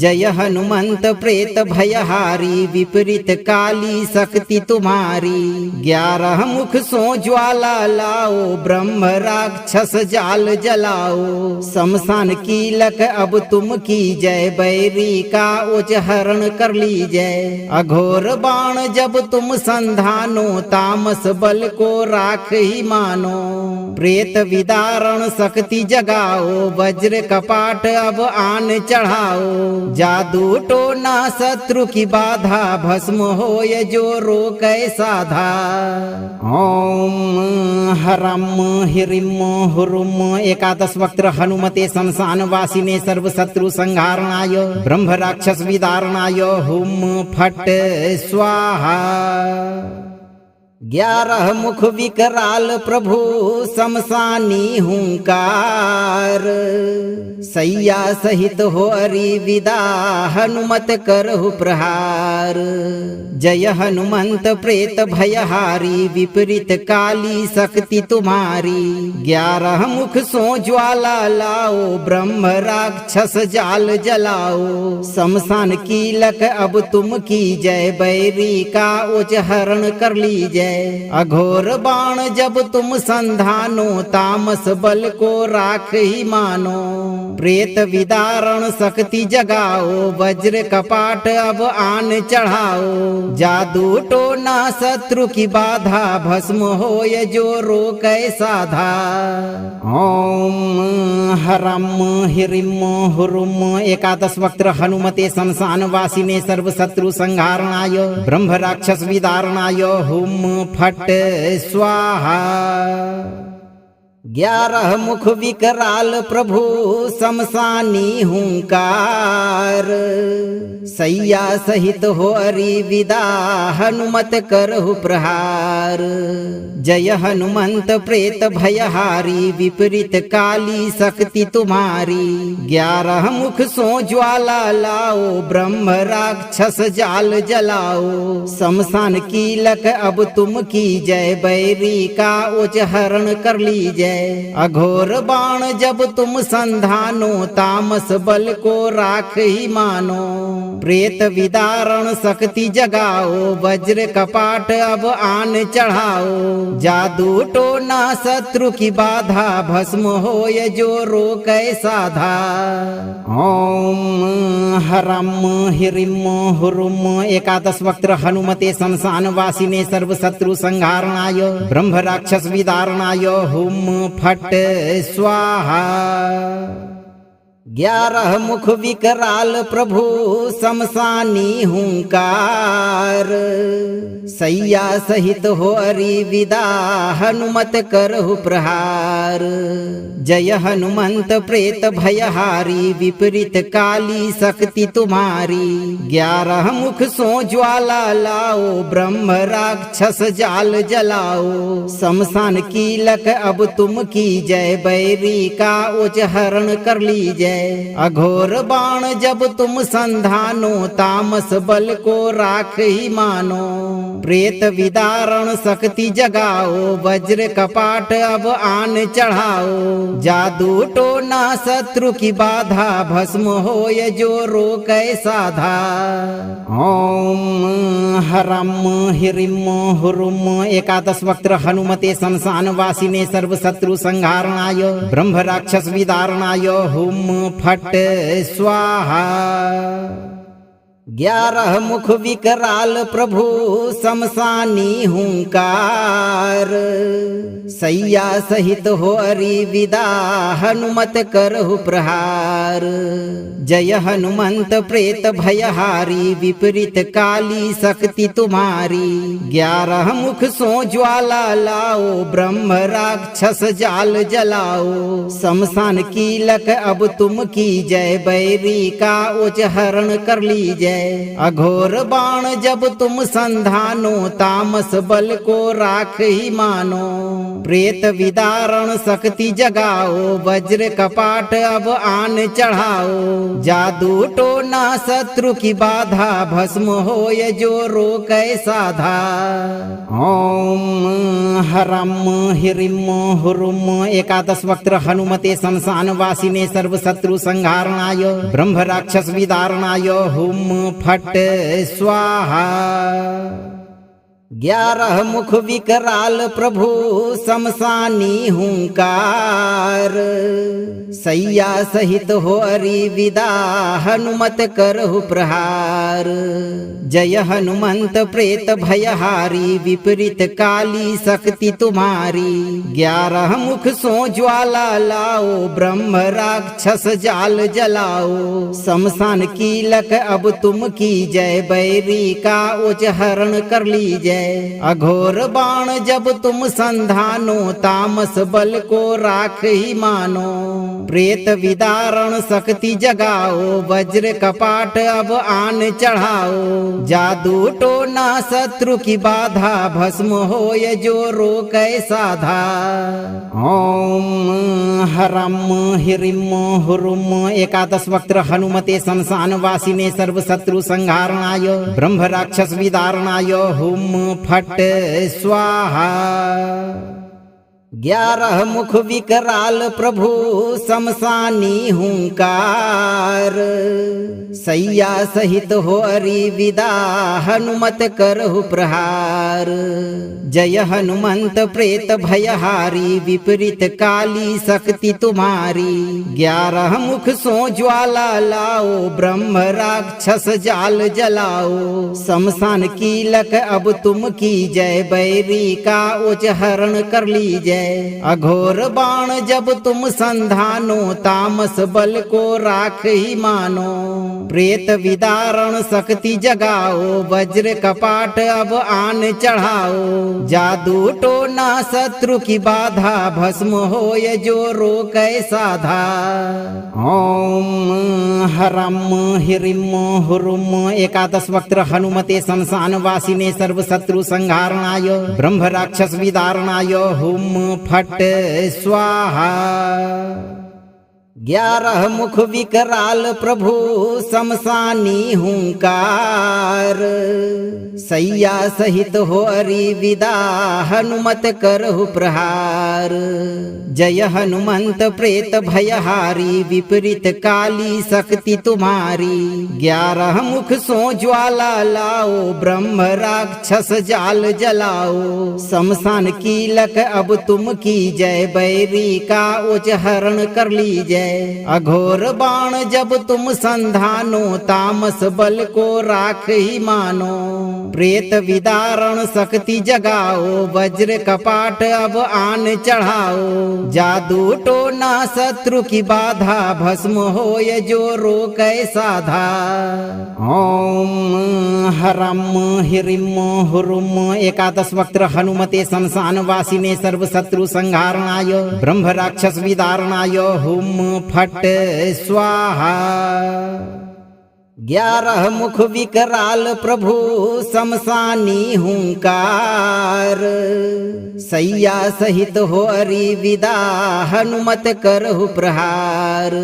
जय हनुमंत प्रेत भयहारी, विपरीत काली शक्ति तुम्हारी। 11 मुख सो ज्वाला लाओ, ब्रह्म राक्षस जाल जलाओ। शमशान कीलक अब तुम की जय, बैरी का उच हरण कर लीजय। अघोर बाण जब तुम संधानो, तामस बल को राख ही मानो। प्रेत विदारण शक्ति जगाओ, वज्र कपाट अब आन चढ़ाओ। जादू टोना शत्रु की बाधा, भस्म होय जो रोकै साधा। ओम हरम हिरिम हुरुम। 11 वक्त्र हनुमते शमशान वासिने, सर्व शत्रु संहारणाय ब्रह्म राक्षस विदारणाय हुम फट स्वाहा। 11 मुख विकराल प्रभु शमशानी हुंकार, सैया सहित हो अरि विदा हनुमत करहु प्रहार। जय हनुमंत प्रेत भयहारी, विपरीत काली शक्ति तुम्हारी। 11 मुख सो ज्वाला लाओ, ब्रह्म राक्षस जाल जलाओ। शमशान कीलक अब तुम की जय, बैरी का उच हरण कर लीजय। अघोर बाण जब तुम संधानो, तामस बल को राख ही मानो। प्रेत विदारण शक्ति जगाओ, वज्र कपाट अब आन चढ़ाओ। जादू टोना शत्रु की बाधा, भस्म होय जो रोकै साधा। ओम हरम हिरिम हुरुम। 11 वक्त्र हनुमते शमशान वासिने, सर्व शत्रु संहारणाय ब्रह्म राक्षस विदारणाय हुम फट स्वाहा। 11 मुख विकराल प्रभु शमशानी हुंकार, सैया सहित हो अरि विदा हनुमत करहु प्रहार। जय हनुमंत प्रेत भयहारी, विपरीत काली शक्ति तुम्हारी। 11 मुख सो ज्वाला लाओ, ब्रह्म राक्षस जाल जलाओ। शमशान कीलक अब तुम की जय, बैरी का उच हरण कर लीजय। अघोर बाण जब तुम संधानो, तामस बल को राख ही मानो। प्रेत विदारण शक्ति जगाओ, वज्र कपाट अब आन चढ़ाओ। जादू टोना शत्रु की बाधा, भस्म होय जो रोकै साधा। ओम हरम हिरिम हुरुम। 11 वक्त्र हनुमते शमशान वासिने, सर्व शत्रु संहारणाय ब्रह्म राक्षस विदारणाय हुम फट स्वाहा। 11 मुख विकराल प्रभु शमशानी हुंकार, सैया सहित हो अरि विदा हनुमत करहु प्रहार। जय हनुमंत प्रेत भयहारी, विपरीत काली शक्ति तुम्हारी। 11 मुख सो ज्वाला लाओ, ब्रह्म राक्षस जाल जलाओ। शमशान कीलक अब तुम की जय, बैरी का उच हरण कर लीजय। अघोर बाण जब तुम संधानो, तामस बल को राख ही मानो। प्रेत विदारण शक्ति जगाओ, वज्र कपाट अब आन चढ़ाओ। जादू टोना शत्रु की बाधा भस्म होय जो रोकै साधा। ओम हरम हिरिम हुरुम एकादश वक्त्र हनुमते शमशान वासिने सर्व शत्रु संहारणाय ब्रह्म राक्षस विदारणाय हुम फट स्वाहा। 11 मुख विकराल प्रभु शमशानी हुंकार, सैया सहित हो अरि विदा हनुमत करहु प्रहार। जय हनुमंत प्रेत भयहारी विपरीत काली शक्ति तुम्हारी। 11 मुख सो ज्वाला लाओ ब्रह्म राक्षस जाल जलाओ। शमशान कीलक अब तुम की जय बैरी का उच हरण कर लीजय। अघोर बाण जब तुम संधानो तामस बल को राख ही मानो। प्रेत विदारण शक्ति जगाओ वज्र कपाट अब आन चढ़ाओ। जादू टोना शत्रु की बाधा भस्म होय जो रोकै साधा। ओम हरम हिरिम हुरुम एकादश वक्त्र हनुमते शमशान वासिने सर्व शत्रु संहारणाय ब्रह्म राक्षस विदारणाय हुम फट स्वाहा। 11 मुख विकराल प्रभु शमशानी हुंकार, सैया सहित हो अरि विदा हनुमत करहु प्रहार। जय हनुमंत प्रेत भयहारी विपरीत काली शक्ति तुम्हारी। 11 मुख सो ज्वाला लाओ ब्रह्म राक्षस जाल जलाओ। शमशान कीलक अब तुम की जय बैरी का उच हरण कर लीजय। अघोर बाण जब तुम संधानो तामस बल को राख ही मानो। प्रेत विदारण शक्ति जगाओ वज्र कपाट अब आन चढ़ाओ। जादू टोना शत्रु की बाधा भस्म होय जो रोकै साधा। ओम हरम हिरिम हुरुम एकादश वक्त्र हनुमते शमशान वासिने सर्व शत्रु संहारणाय ब्रह्म राक्षस विदारणाय हुम फट स्वाहा। 11 मुख विकराल प्रभु शमशानी हुंकार, सैया सहित हो अरि विदा हनुमत करहु प्रहार। जय हनुमंत प्रेत भयहारी विपरीत काली शक्ति तुम्हारी। 11 मुख सो ज्वाला लाओ ब्रह्म राक्षस जाल जलाओ। शमशान कीलक अब तुम की जय बैरी का उच हरण कर लीजय। अघोर बाण जब तुम संधानो तामस बल को राख ही मानो। प्रेत विदारण शक्ति जगाओ वज्र कपाट अब आन चढ़ाओ। जादू टोना शत्रु की बाधा भस्म होय जो रोकै साधा। ओम हरम हिरिम हुरुम एकादश वक्त्र हनुमते शमशान वासिने सर्व शत्रु संहारणाय ब्रह्म राक्षस विदारणाय हुम फट स्वाहा। 11 मुख विकराल प्रभु शमशानी हुंकार, सैया सहित हो अरि विदा हनुमत करहु प्रहार। जय हनुमंत प्रेत भयहारी विपरीत काली शक्ति तुम्हारी। 11 मुख सो ज्वाला लाओ ब्रह्म राक्षस जाल जलाओ। शमशान कीलक अब तुम की जय बैरी का उच हरण कर लीजय। अघोर बाण जब तुम संधानो तामस बल को राख ही मानो। प्रेत विदारण शक्ति जगाओ वज्र कपाट अब आन चढ़ाओ। जादू टोना शत्रु की बाधा भस्म होय जो रोकै साधा। ओम हरम हिरिम हुरुम एकादश वक्त्र हनुमते शमशान वासिने सर्व शत्रु संहारणाय ब्रह्म राक्षस विदारणाय हुम फट स्वाहा। 11 मुख विकराल प्रभु शमशानी हुंकार, सैया सहित हो अरि विदा हनुमत करहु प्रहार।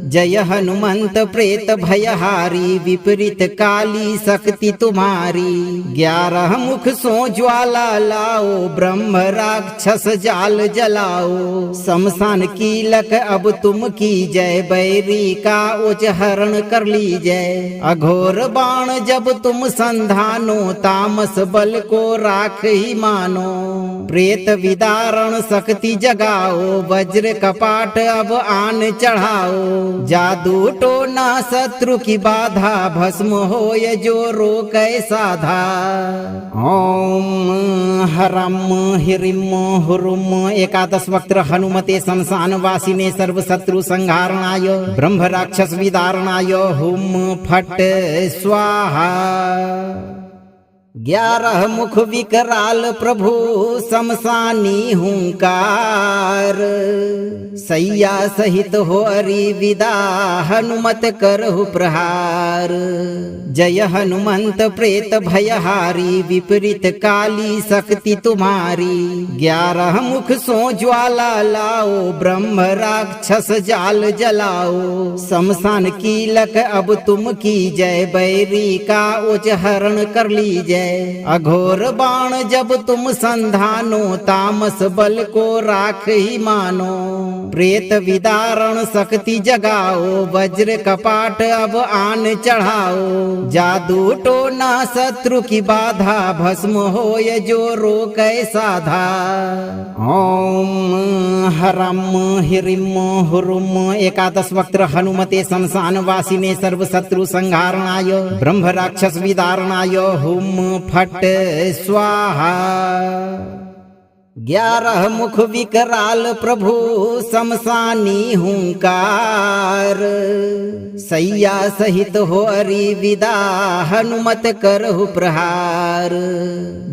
जय हनुमंत प्रेत भयहारी, विपरीत काली शक्ति तुम्हारी। 11 मुख सो ज्वाला लाओ, ब्रह्म राक्षस जाल जलाओ। शमशान कीलक अब तुम की जय, बैरी का उच हरण कर लीजय। अघोर बाण जब तुम संधानो, तामस बल को राख ही मानो। प्रेत विदारण शक्ति जगाओ, वज्र कपाट अब आन चढ़ाओ। जादू टोना शत्रु की बाधा, भस्म होय जो रोकै साधा। ओम हरम हिरिम हुरुम। 11 वक्त्र हनुमते शमशान वासिने, सर्व शत्रु संहारणाय ब्रह्म राक्षस विदारणाय हुम फट स्वाहा। 11 मुख विकराल प्रभु शमशानी हुंकार, सैया सहित हो अरि विदा हनुमत करहु प्रहार। जय हनुमंत प्रेत भयहारी, विपरीत काली शक्ति तुम्हारी। 11 मुख सो ज्वाला लाओ, ब्रह्म राक्षस जाल जलाओ। शमशान कीलक अब तुम की जय, बैरी का उच हरण कर लीजय। अघोर बाण जब तुम संधानो, तामस बल को राख ही मानो। प्रेत विदारण शक्ति जगाओ, वज्र कपाट अब आन चढ़ाओ। जादू टोना शत्रु की बाधा, भस्म होय जो रोकै साधा। ओम हरम हिरिम हुरुम। 11 वक्त्र हनुमते शमशान वासिने, सर्व शत्रु संहारणाय ब्रह्म राक्षस विदारणाय हुम फट स्वाहा। 11 मुख विकराल प्रभु शमशानी हुंकार, सैया सहित हो अरि विदा हनुमत करहु प्रहार।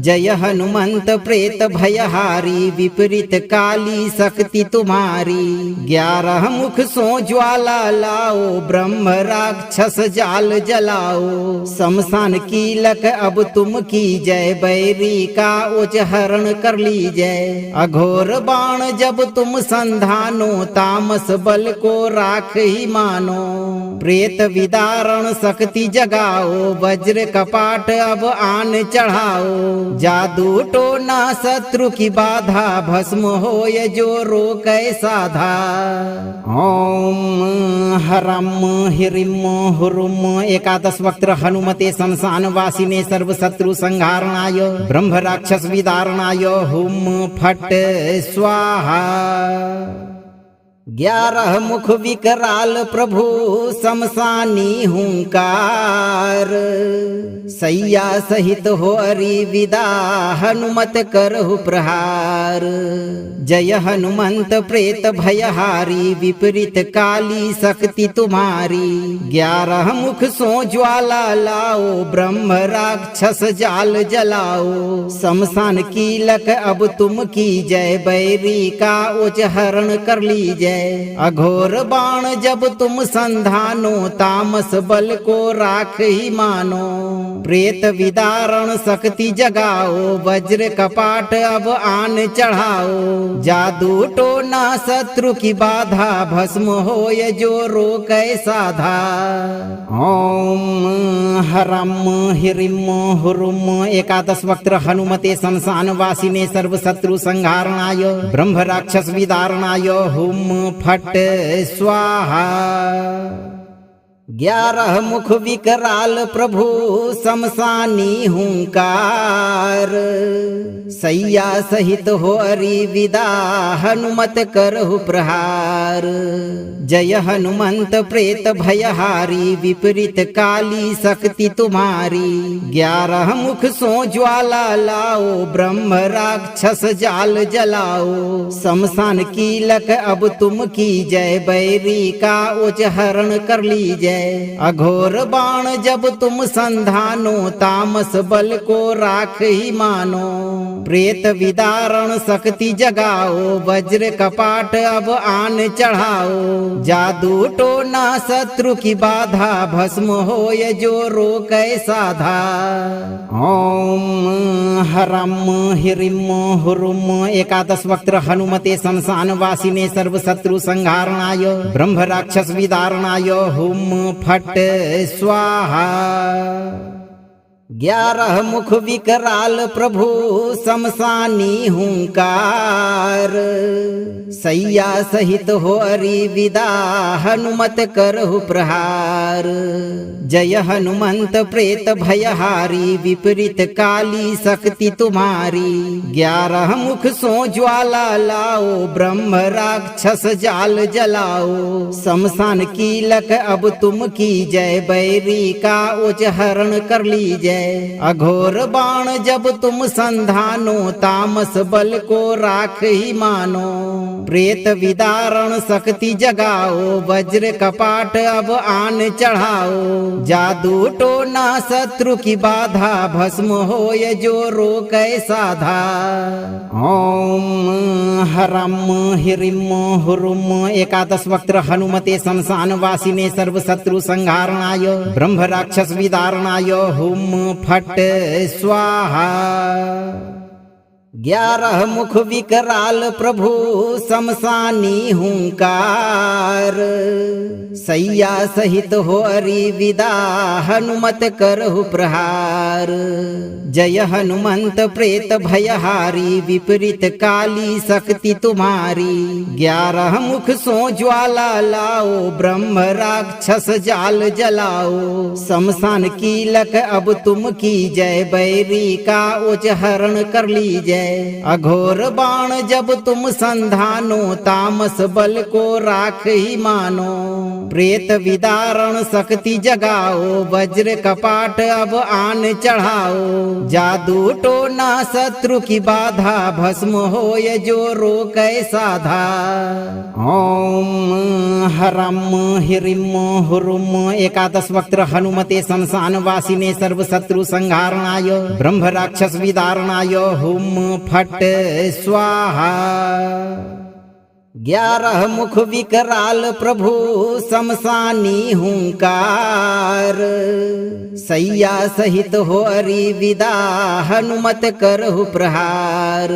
जय हनुमंत प्रेत भयहारी, विपरीत काली शक्ति तुम्हारी। 11 मुख सो ज्वाला लाओ, ब्रह्म राक्षस जाल जलाओ। शमशान कीलक अब तुम की जय, बैरी का उच हरण कर लीजय। अघोर बाण जब तुम संधानो, तामस बल को राख ही मानो। प्रेत विदारण शक्ति जगाओ, वज्र कपाट अब आन चढ़ाओ। जादू टोना शत्रु की बाधा, भस्म होय जो रोकै साधा। ओम हरम हिरिम हुरुम। 11 वक्त्र हनुमते शमशान वासिने, सर्व शत्रु संहारणाय ब्रह्म राक्षस विदारणाय हुम फट स्वाहा। 11 मुख विकराल प्रभु शमशानी हुंकार, सैया सहित हो अरि विदा हनुमत करहु प्रहार। जय हनुमंत प्रेत भयहारी, विपरीत काली शक्ति तुम्हारी। 11 मुख सो ज्वाला लाओ, ब्रह्म राक्षस जाल जलाओ। शमशान कीलक अब तुम की जय, बैरी का उच हरण कर लीजय। अघोर बाण जब तुम संधानो, तामस बल को राख ही मानो। प्रेत विदारण शक्ति जगाओ, वज्र कपाट अब आन चढ़ाओ। जादू टोना शत्रु की बाधा, भस्म होय जो रोकै साधा। ओम हरम हिरिम हुरुम। 11 वक्त्र हनुमते शमशान वासिने, सर्व शत्रु संहारणाय ब्रह्म राक्षस विदारणाय हुम फट स्वाहा। 11 मुख विकराल प्रभु शमशानी हुंकार, सैया सहित हो अरि विदा हनुमत करहु प्रहार। जय हनुमंत प्रेत भयहारी, विपरीत काली शक्ति तुम्हारी। 11 मुख सो ज्वाला लाओ, ब्रह्म राक्षस जाल जलाओ। शमशान कीलक अब तुम की जय, बैरी का उच हरण कर लीजय। जय। अघोर बाण जब तुम संधानो, तामस बल को राख ही मानो। प्रेत विदारण शक्ति जगाओ, वज्र कपाट अब आन चढ़ाओ। जादू टोना शत्रु की बाधा, भस्म होय जो रोकै साधा। ओम हरम हिरिम हुरुम। एकादश वक्त्र हनुमते शमशान वासिने सर्व शत्रु संहारणाय ब्रह्म राक्षस विदारणाय हुम फट स्वाहा। 11 मुख विकराल प्रभु शमशानी हुंकार। सैया सहित हो अरि विदा, हनुमत करहु प्रहार। जय हनुमंत प्रेत भयहारी, विपरीत काली शक्ति तुम्हारी। 11 मुख सो ज्वाला लाओ, ब्रह्म राक्षस जाल जलाओ। शमशान कीलक अब तुम की जय, बैरी का उच हरण कर लीजय। अघोर बाण जब तुम संधानो, तामस बल को राख ही मानो। प्रेत विदारण शक्ति जगाओ, वज्र कपाट अब आन चढ़ाओ। जादू टोना शत्रु की बाधा, भस्म होय जो रोकै साधा। ओम हरम हिरिम हुरुम। एकादश वक्त्र हनुमते शमशान वासिने सर्व शत्रु संहारणाय ब्रह्म राक्षस विदारणाय हुम फट स्वाहा। 11 मुख विकराल प्रभु शमशानी हुंकार। सैया सहित हो अरि विदा, हनुमत करहु प्रहार। जय हनुमंत प्रेत भयहारी, विपरीत काली शक्ति तुम्हारी। 11 मुख सो ज्वाला लाओ, ब्रह्म राक्षस जाल जलाओ। शमशान कीलक अब तुम की जय, बैरी का उच हरण कर लीजय। अघोर बाण जब तुम संधानो, तामस बल को राख ही मानो। प्रेत विदारण शक्ति जगाओ, वज्र कपाट अब आन चढ़ाओ। जादू टोना शत्रु की बाधा, भस्म होय जो रोकै साधा। ओम हरम हिरिम हुरुम। एकादश वक्त्र हनुमते शमशान वासिने सर्व शत्रु संहारणाय ब्रह्म राक्षस विदारणाय हुम फट स्वाहा। 11 मुख विकराल प्रभु शमशानी हुंकार। सैया सहित हो अरि विदा, हनुमत करहु प्रहार।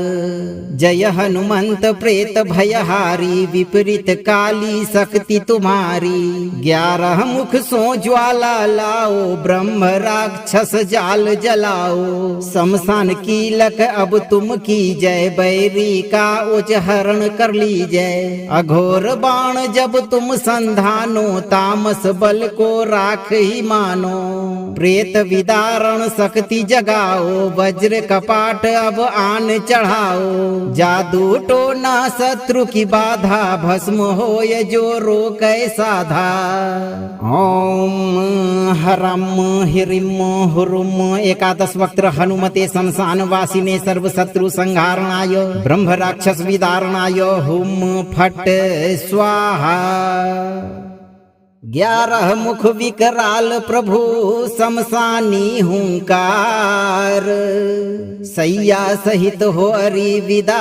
जय हनुमंत प्रेत भयहारी, विपरीत काली शक्ति तुम्हारी। 11 मुख सो ज्वाला लाओ, ब्रह्म राक्षस जाल जलाओ। शमशान कीलक अब तुम की जय, बैरी का उच हरण कर लीजय। अघोर बाण जब तुम संधानो, तामस बल को राख ही मानो। प्रेत विदारण शक्ति जगाओ, वज्र कपाट अब आन चढ़ाओ। जादू टोना शत्रु की बाधा, भस्म होय जो रोकै साधा। ओम हरम हिरिम हुरुम। एकादश वक्त्र हनुमते शमशान वासिने सर्व शत्रु संहारणाय ब्रह्म राक्षस विदारणाय हुम फट स्वाहा। 11 मुख विकराल प्रभु शमशानी हुंकार। सैया सहित हो अरि विदा,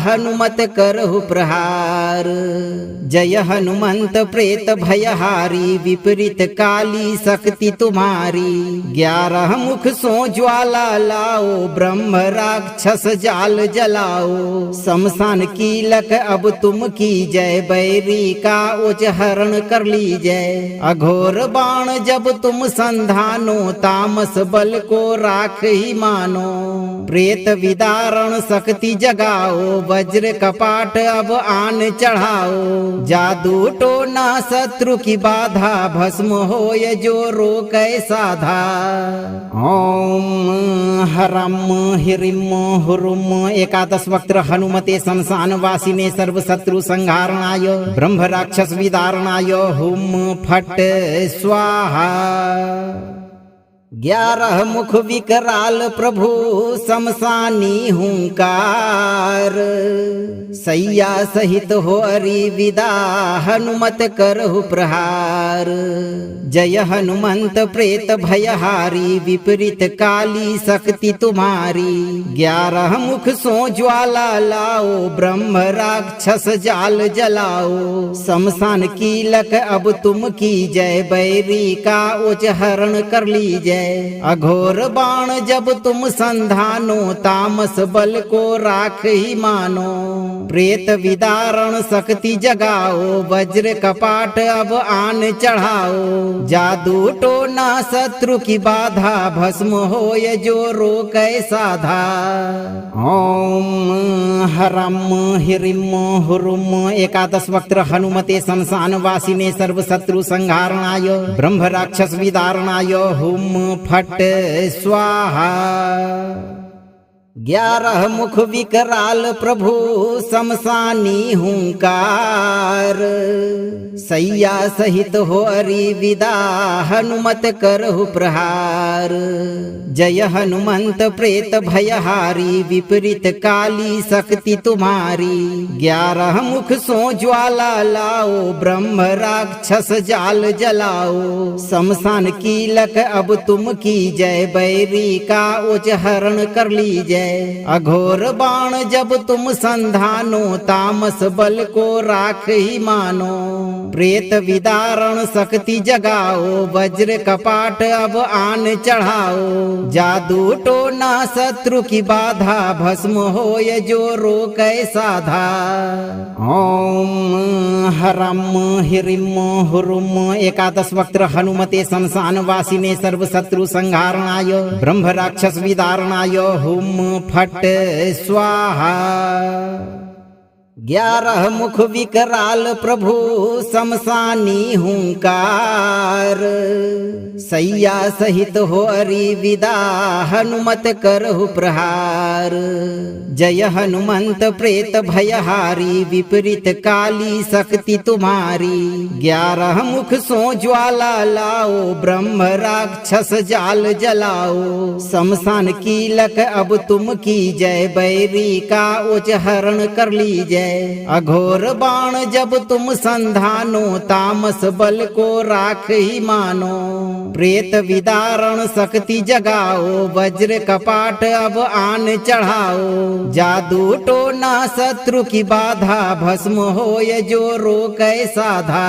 हनुमत करहु प्रहार। जय हनुमंत प्रेत भयहारी, विपरीत काली शक्ति तुम्हारी। 11 मुख सो ज्वाला लाओ, ब्रह्म राक्षस जाल जलाओ। शमशान कीलक अब तुम की जय, बैरी का उच हरण कर लीजय। अघोर बाण जब तुम संधानो, तामस बल को राख ही मानो। प्रेत विदारण शक्ति जगाओ, वज्र कपाट अब आन चढ़ाओ। जादू टोना शत्रु की बाधा, भस्म होय जो रोकै साधा। ओम हरम हिरिम हुरुम। एकादश वक्त्र हनुमते शमशान वासिने सर्व शत्रु संहारणाय ब्रह्म राक्षस विदारणाय हुम फट स्वाहा। 11 मुख विकराल प्रभु शमशानी हुंकार, सैया सहित हो अरि विदा हनुमत करहु प्रहार। जय हनुमंत प्रेत भयहारी, विपरीत काली शक्ति तुम्हारी। 11 मुख सो ज्वाला लाओ, ब्रह्म राक्षस जाल जलाओ। शमशान कीलक अब तुम की जय, बैरी का उच हरण कर लीजय। अघोर बाण जब तुम संधानो, तामस बल को राख ही मानो। प्रेत विदारण शक्ति जगाओ, वज्र कपाट अब आन चढ़ाओ। जादू टोना शत्रु की बाधा, भस्म होय जो रोकै साधा। ओम हरम हिरिम हुरुम। 11 वक्त्र हनुमते शमशान वासिने, सर्व शत्रु संहारणाय, ब्रह्म राक्षस विदारणाय। हुम फट स्वाहा। 11 मुख विकराल प्रभु शमशानी हुंकार, सैया सहित हो अरि विदा हनुमत करहु प्रहार। जय हनुमंत प्रेत भयहारी, विपरीत काली शक्ति तुम्हारी। 11 मुख सो ज्वाला लाओ, ब्रह्म राक्षस जाल जलाओ। शमशान कीलक अब तुम की जय, बैरी का उच हरण कर लीजय। अघोर बाण जब तुम संधानो, तामस बल को राख ही मानो। प्रेत विदारण शक्ति जगाओ, वज्र कपाट अब आन चढ़ाओ। जादू टोना शत्रु की बाधा, भस्म होय जो रोकै साधा। ओम हरम हिरिम हुरुम। 11 वक्त्र हनुमते शमशान वासिने, सर्व शत्रु संहारणाय, ब्रह्म राक्षस विदारणाय। हुम फट स्वाहा। 11 मुख विकराल प्रभु शमशानी हुंकार, सैया सहित हो अरि विदा हनुमत करहु प्रहार। जय हनुमंत प्रेत भयहारी, विपरीत काली शक्ति तुम्हारी। 11 मुख सो ज्वाला लाओ, ब्रह्म राक्षस जाल जलाओ। शमशान कीलक अब तुम की जय, बैरी का उच हरण कर लीजय। अघोर बाण जब तुम संधानो, तामस बल को राख ही मानो। प्रेत विदारण शक्ति जगाओ, वज्र कपाट अब आन चढ़ाओ। जादू टोना शत्रु की बाधा, भस्म होय जो रोकै साधा।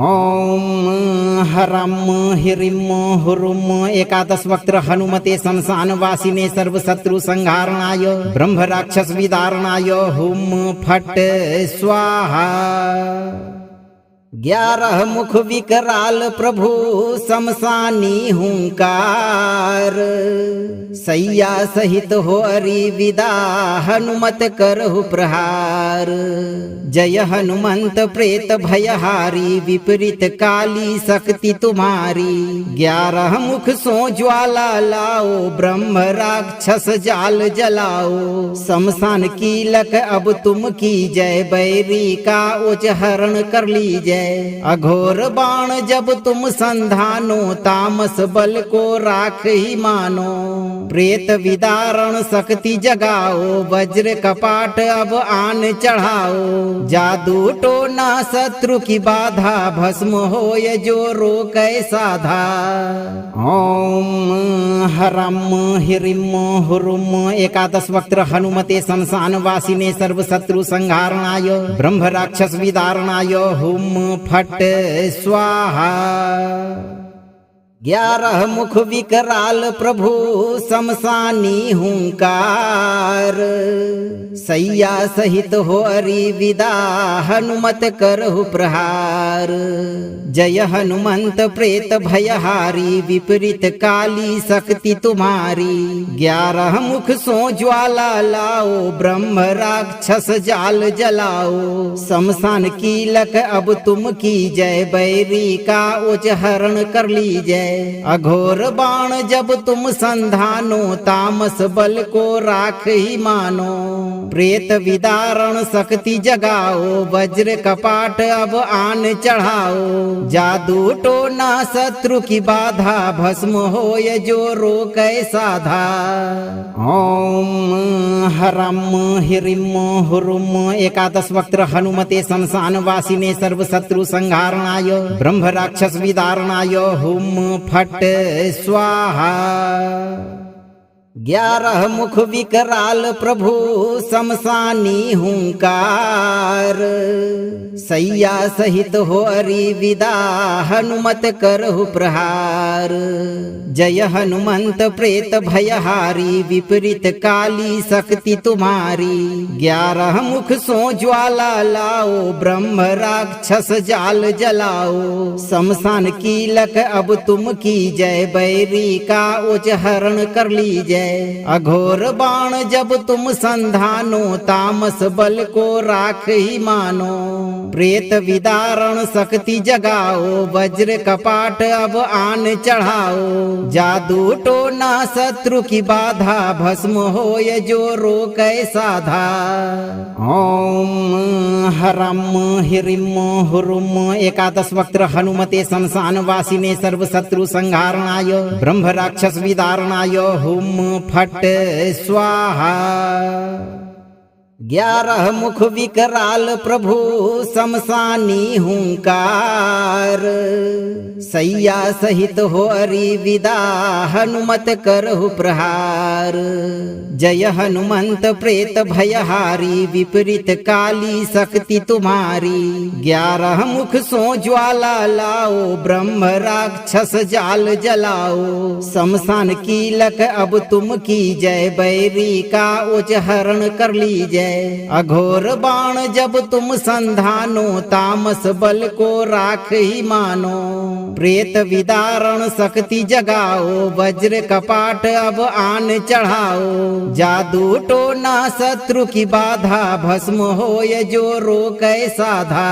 ओम हरम हिरिम हुरुम। 11 वक्त्र हनुमते शमशान वासिने, सर्व शत्रु संहारणाय, ब्रह्म राक्षस विदारणाय। हुम फट स्वाहा। 11 मुख विकराल प्रभु शमशानी हुंकार, सैया सहित हो अरि विदा हनुमत करहु प्रहार। जय हनुमंत प्रेत भयहारी, विपरीत काली शक्ति तुम्हारी। 11 मुख सो ज्वाला लाओ, ब्रह्म राक्षस जाल जलाओ। शमशान कीलक अब तुम की जय, बैरी का उच हरण कर लीजय। अघोर बाण जब तुम संधानो, तामस बल को राख ही मानो। प्रेत विदारण शक्ति जगाओ, वज्र कपाट अब आन चढ़ाओ। जादू टोना शत्रु की बाधा, भस्म होय जो रोकै साधा। ओम हरम हिरिम हुरुम। 11 वक्त्र हनुमते शमशान वासिने, सर्व शत्रु संहारणाय, ब्रह्म राक्षस विदारणाय। हुम फट स्वाहा। 11 मुख विकराल प्रभु शमशानी हुंकार, सैया सहित हो अरि विदा हनुमत करहु प्रहार। जय हनुमंत प्रेत भयहारी, विपरीत काली शक्ति तुम्हारी। 11 मुख सो ज्वाला लाओ, ब्रह्म राक्षस जाल जलाओ। शमशान कीलक अब तुम की जय, बैरी का उच हरण कर लीजय। जय। अघोर बाण जब तुम संधानो, तामस बल को राख ही मानो। प्रेत विदारण शक्ति जगाओ, वज्र कपाट अब आन चढ़ाओ। जादू टोना शत्रु की बाधा, भस्म होय जो रोकै साधा। ओम हरम हिरिम हुरुम। एकादश वक्त्र हनुमते शमशान वासिने सर्व शत्रु संहारणाय ब्रह्म राक्षस विदारणाय हुम फट स्वाहा। 11 मुख विकराल प्रभु शमशानी हुंकार। सैया सहित हो अरि विदा, हनुमत करहु प्रहार। जय हनुमंत प्रेत भयहारी, विपरीत काली शक्ति तुम्हारी। 11 मुख सो ज्वाला लाओ, ब्रह्म राक्षस जाल जलाओ। शमशान कीलक अब तुम की जय, बैरी का उच हरण कर लीजय। अघोर बाण जब तुम संधानो, तामस बल को राख ही मानो। प्रेत विदारण शक्ति जगाओ, वज्र कपाट अब आन चढ़ाओ। जादू टोना शत्रु की बाधा, भस्म होय जो रोकै साधा। ओम हरम हिरिम हुरुम। एकादश वक्त्र हनुमते शमशान वासिने सर्व शत्रु संहारणाय ब्रह्म राक्षस विदारणाय हुम फट स्वाहा। 11 मुख विकराल प्रभु शमशानी हुंकार। सैया सहित हो अरि विदा, हनुमत करहु प्रहार। जय हनुमंत प्रेत भयहारी, विपरीत काली शक्ति तुम्हारी। 11 मुख सो ज्वाला लाओ, ब्रह्म राक्षस जाल जलाओ। शमशान कीलक अब तुम की जय, बैरी का उच हरण कर लीजय। अघोर बाण जब तुम संधानो, तामस बल को राख ही मानो। प्रेत विदारण शक्ति जगाओ, वज्र कपाट अब आन चढ़ाओ। जादू टोना शत्रु की बाधा, भस्म होय जो रोकै साधा।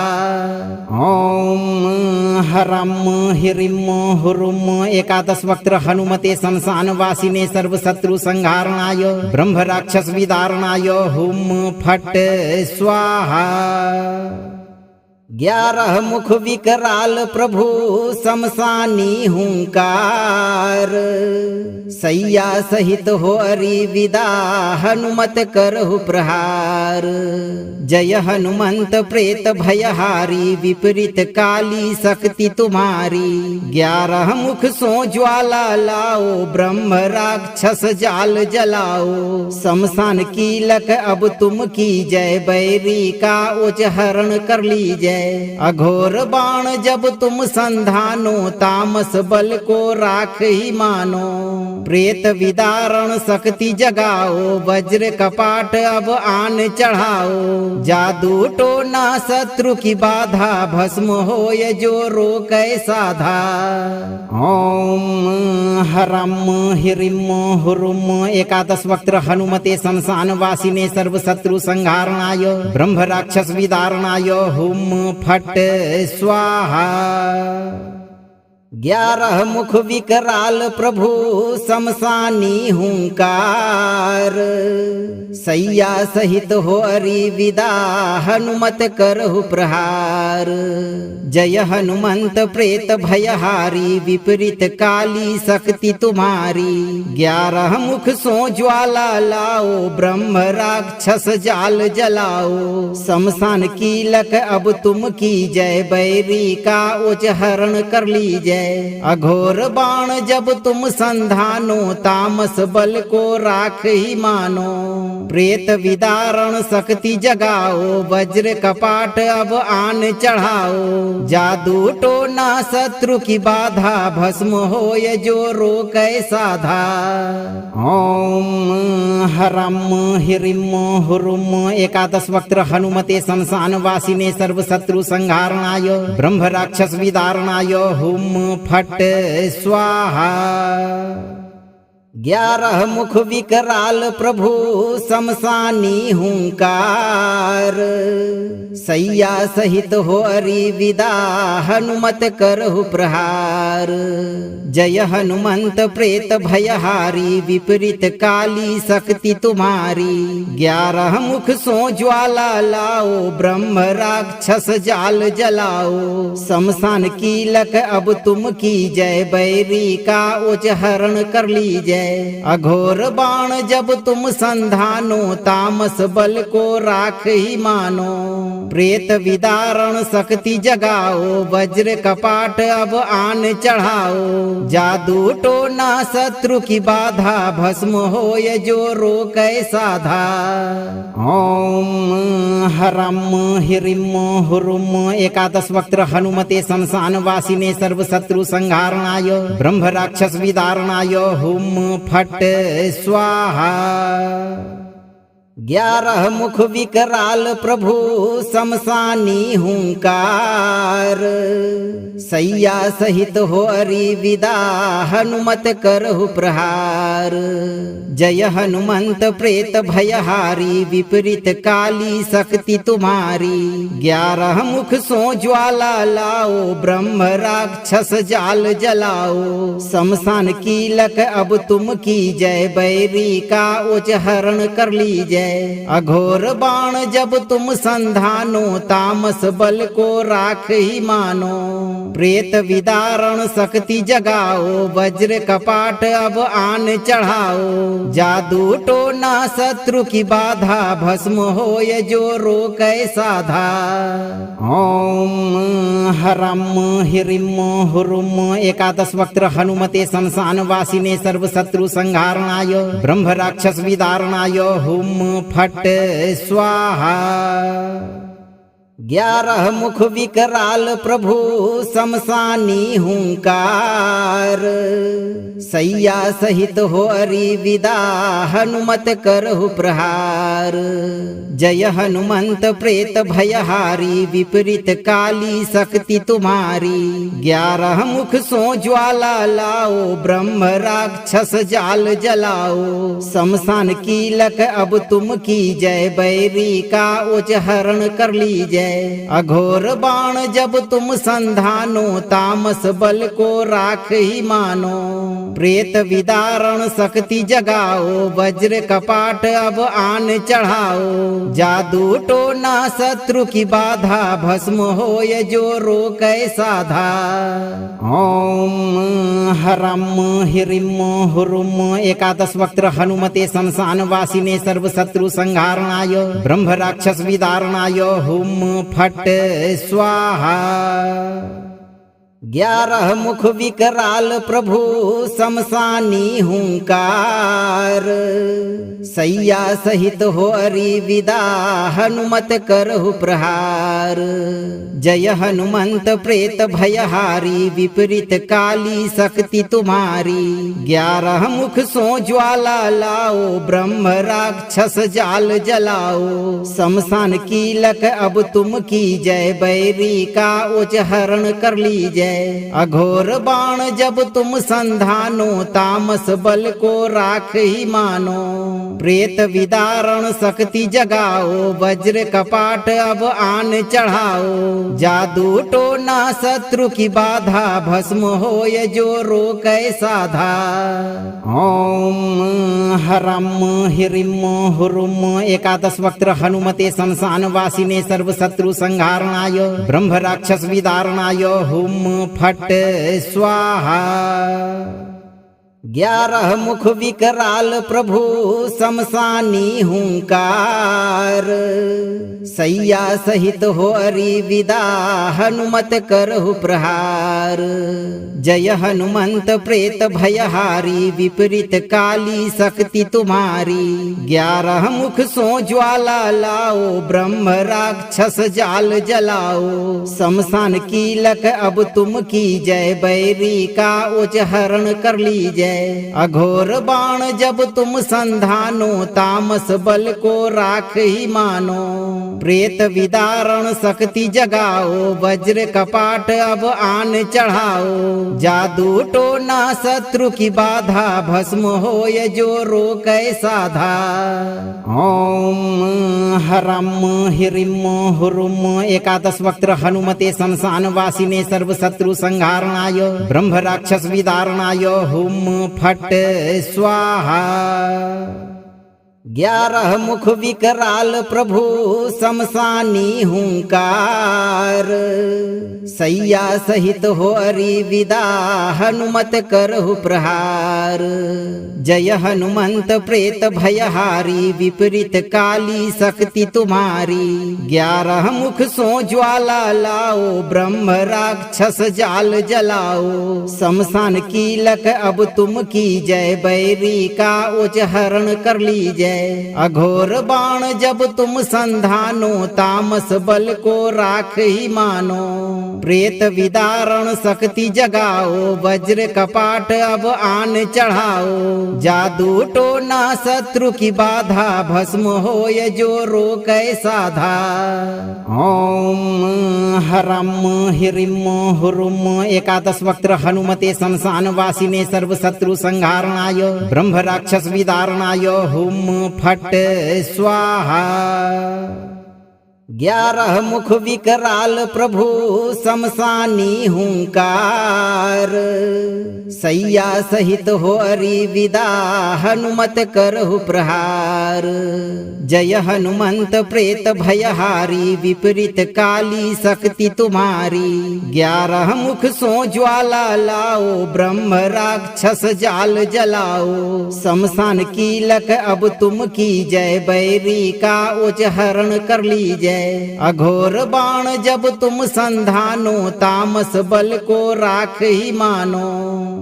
ओम हरम हिरिम हुरुम। एकादश वक्त्र हनुमते शमशान वासिने सर्व शत्रु संहारणाय ब्रह्म राक्षस विदारणाय हुम फट स्वाहा। 11 मुख विकराल प्रभु शमशानी हुंकार। सैया सहित हो अरि विदा, हनुमत करहु प्रहार। जय हनुमंत प्रेत भयहारी, विपरीत काली शक्ति तुम्हारी। 11 मुख सो ज्वाला लाओ, ब्रह्म राक्षस जाल जलाओ। शमशान कीलक अब तुम की जय, बैरी का उच हरण कर लीजय। अघोर बाण जब तुम संधानो, तामस बल को राख ही मानो। प्रेत विदारण शक्ति जगाओ, वज्र कपाट अब आन चढ़ाओ। जादू टोना शत्रु की बाधा, भस्म होय जो रोकै साधा। ओम हरम हिरिम हुरुम। एकादश वक्त्र हनुमते शमशान वासिने सर्व शत्रु संहारणाय ब्रह्म राक्षस विदारणाय हुम फट स्वाहा। 11 मुख विकराल प्रभु शमशानी हुंकार। सैया सहित हो अरि विदा, हनुमत करहु प्रहार। जय हनुमंत प्रेत भयहारी, विपरीत काली शक्ति तुम्हारी। 11 मुख सो ज्वाला लाओ, ब्रह्म राक्षस जाल जलाओ। शमशान कीलक अब तुम की जय, बैरी का उच हरण कर लीजय। अघोर बाण जब तुम संधानो, तामस बल को राख ही मानो। प्रेत विदारण शक्ति जगाओ, वज्र कपाट अब आन चढ़ाओ। जादू टोना शत्रु की बाधा, भस्म होय जो रोकै साधा। ओम हरम हिरिम हुरुम। एकादश वक्त्र हनुमते शमशान वासिने सर्व शत्रु संहारणाय ब्रह्म राक्षस विदारणाय हुम फट स्वाहा। 11 मुख विकराल प्रभु शमशानी हुंकार, सैया सहित हो अरि विदा हनुमत करहु प्रहार। जय हनुमंत प्रेत भयहारी, विपरीत काली शक्ति तुम्हारी। 11 मुख सो ज्वाला लाओ, ब्रह्म राक्षस जाल जलाओ। शमशान कीलक अब तुम की जय, बैरी का उच हरण कर लीजय। अघोर बाण जब तुम संधानो, तामस बल को राख ही मानो। प्रेत विदारण शक्ति जगाओ, वज्र कपाट अब आन चढ़ाओ। जादू टोना शत्रु की बाधा, भस्म होय जो रोकै साधा। ओम हरम हिरिम हुरुम 11 वक्त्र हनुमते शमशान वासिने सर्व शत्रु संहारणाय, ब्रह्म राक्षस विदारणाय हुम फट स्वाहा। 11 मुख विकराल प्रभु शमशानी हुंकार, सैया सहित हो अरि विदा हनुमत करहु प्रहार। जय हनुमंत प्रेत भयहारी, विपरीत काली शक्ति तुम्हारी। 11 मुख सो ज्वाला लाओ, ब्रह्म राक्षस जाल जलाओ। शमशान कीलक अब तुम की जय, बैरी का उच हरण कर लीजय। अघोर बाण जब तुम संधानो, तामस बल को राख ही मानो। प्रेत विदारण शक्ति जगाओ, वज्र कपाट अब आन चढ़ाओ। जादू टोना शत्रु की बाधा, भस्म होय जो रोकै साधा। ओम हरम हिरिम हुरुम 11 वक्त्र हनुमते शमशान वासिने सर्व शत्रु संहारणाय, ब्रह्म राक्षस विदारणाय हुम फट स्वाहा। 11 मुख विकराल प्रभु शमशानी हुंकार, सैया सहित हो अरि विदा हनुमत करहु प्रहार। जय हनुमंत प्रेत भयहारी, विपरीत काली शक्ति तुम्हारी। 11 मुख सो ज्वाला लाओ, ब्रह्म राक्षस जाल जलाओ। शमशान कीलक अब तुम की जय, बैरी का उच हरण कर लीजय। अघोर बाण जब तुम संधानो, तामस बल को राख ही मानो। प्रेत विदारण शक्ति जगाओ, वज्र कपाट अब आन चढ़ाओ। जादू टोना शत्रु की बाधा, भस्म होय जो रोकै साधा। ओम हरम हिरिम हुरुम 11 वक्त्र हनुमते शमशान वासिने सर्व शत्रु संहारणाय, ब्रह्म राक्षस विदारणाय हुम फट स्वाहा। 11 मुख विकराल प्रभु शमशानी हुंकार, सैया सहित हो अरि विदा हनुमत करहु प्रहार। जय हनुमंत प्रेत भयहारी, विपरीत काली शक्ति तुम्हारी। 11 मुख सो ज्वाला लाओ, ब्रह्म राक्षस जाल जलाओ। शमशान कीलक अब तुम की जय, बैरी का उच हरण कर लीजय। अघोर बाण जब तुम संधानो, तामस बल को राख ही मानो। प्रेत विदारण शक्ति जगाओ, वज्र कपाट अब आन चढ़ाओ। जादू टोना शत्रु की बाधा, भस्म होय जो रोकै साधा। ओम हरम हिरिम हुरुम 11 वक्त्र हनुमते शमशान वासिने सर्व शत्रु संहारणाय, ब्रह्म राक्षस विदारणाय हुम फट स्वाहा। 11 मुख विकराल प्रभु शमशानी हुंकार, सैया सहित हो अरि विदा हनुमत करहु प्रहार। जय हनुमंत प्रेत भयहारी, विपरीत काली शक्ति तुम्हारी। 11 मुख सो ज्वाला लाओ, ब्रह्म राक्षस जाल जलाओ। शमशान कीलक अब तुम की जय, बैरी का उच हरण कर लीजय। जय। अघोर बाण जब तुम संधानो, तामस बल को राख ही मानो। प्रेत विदारण शक्ति जगाओ, वज्र कपाट अब आन चढ़ाओ। जादू टोना शत्रु की बाधा, भस्म होय जो रोकै साधा। ओम हरम हिरिम हुरुम एकादश वक्त्र हनुमते शमशान वासिने सर्व शत्रु संहारणाय ब्रह्म राक्षस विदारणाय हुम फट स्वाहा। 11 मुख विकराल प्रभु शमशानी हुंकार। सैया सहित हो अरि विदा, हनुमत करहु प्रहार। जय हनुमंत प्रेत भयहारी, विपरीत काली शक्ति तुम्हारी। 11 मुख सो ज्वाला लाओ, ब्रह्म राक्षस जाल जलाओ। शमशान कीलक अब तुम की जय, बैरी का उच्चहरण कर लीजय। अघोर बाण जब तुम संधानो, तामस बल को राख ही मानो। प्रेत विदारण शक्ति जगाओ, वज्र कपाट अब आन चढ़ाओ। जादू टोना शत्रु की बाधा, भस्म होय जो रोकै साधा। ओम हरम हिरिम हुरुम एकादश वक्त्र हनुमते शमशान वासिने सर्व शत्रु संहारणाय ब्रह्म राक्षस विदारणाय हुम फट स्वाहा। 11 मुख विकराल प्रभु शमशानी हुंकार। सैया सहित हो अरि विदा, हनुमत करहु प्रहार। जय हनुमंत प्रेत भयहारी, विपरीत काली शक्ति तुम्हारी। 11 मुख सो ज्वाला लाओ, ब्रह्म राक्षस जाल जलाओ। शमशान कीलक अब तुम की जय, बैरी का उच्चहरण कर लीजय। अघोर बाण जब तुम संधानो, तामस बल को राख ही मानो।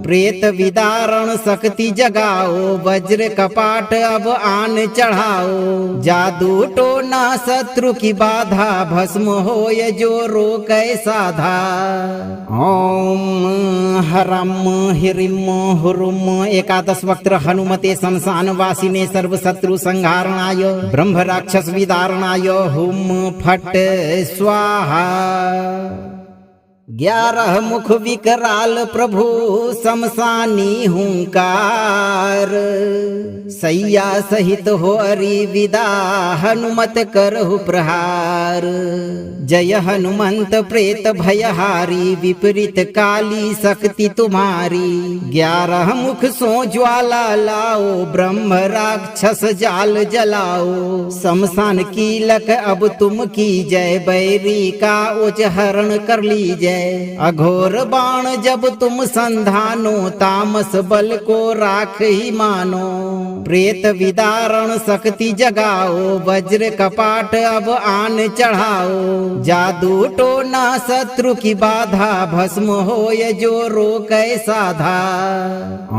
प्रेत विदारण शक्ति जगाओ, वज्र कपाट अब आन चढ़ाओ। जादू टोना शत्रु की बाधा, भस्म होय जो रोकै साधा। ओम हरम हिरिम हुरुम एकादश वक्त्र हनुमते शमशान वासिने सर्व शत्रु संहारणाय ब्रह्म राक्षस विदारणाय हुम फट स्वाहा। 11 मुख विकराल प्रभु शमशानी हुंकार। सैया सहित हो अरि विदा, हनुमत करहु प्रहार। जय हनुमंत प्रेत भयहारी, विपरीत काली शक्ति तुम्हारी। 11 मुख सो ज्वाला लाओ, ब्रह्म राक्षस जाल जलाओ। शमशान कीलक अब तुम की जय, बैरी का उच्चहरण कर लीजय। अघोर बाण जब तुम संधानो, तामस बल को राख ही मानो। प्रेत विदारण शक्ति जगाओ, वज्र कपाट अब आन चढ़ाओ। जादू टोना शत्रु की बाधा, भस्म होय जो रोकै साधा।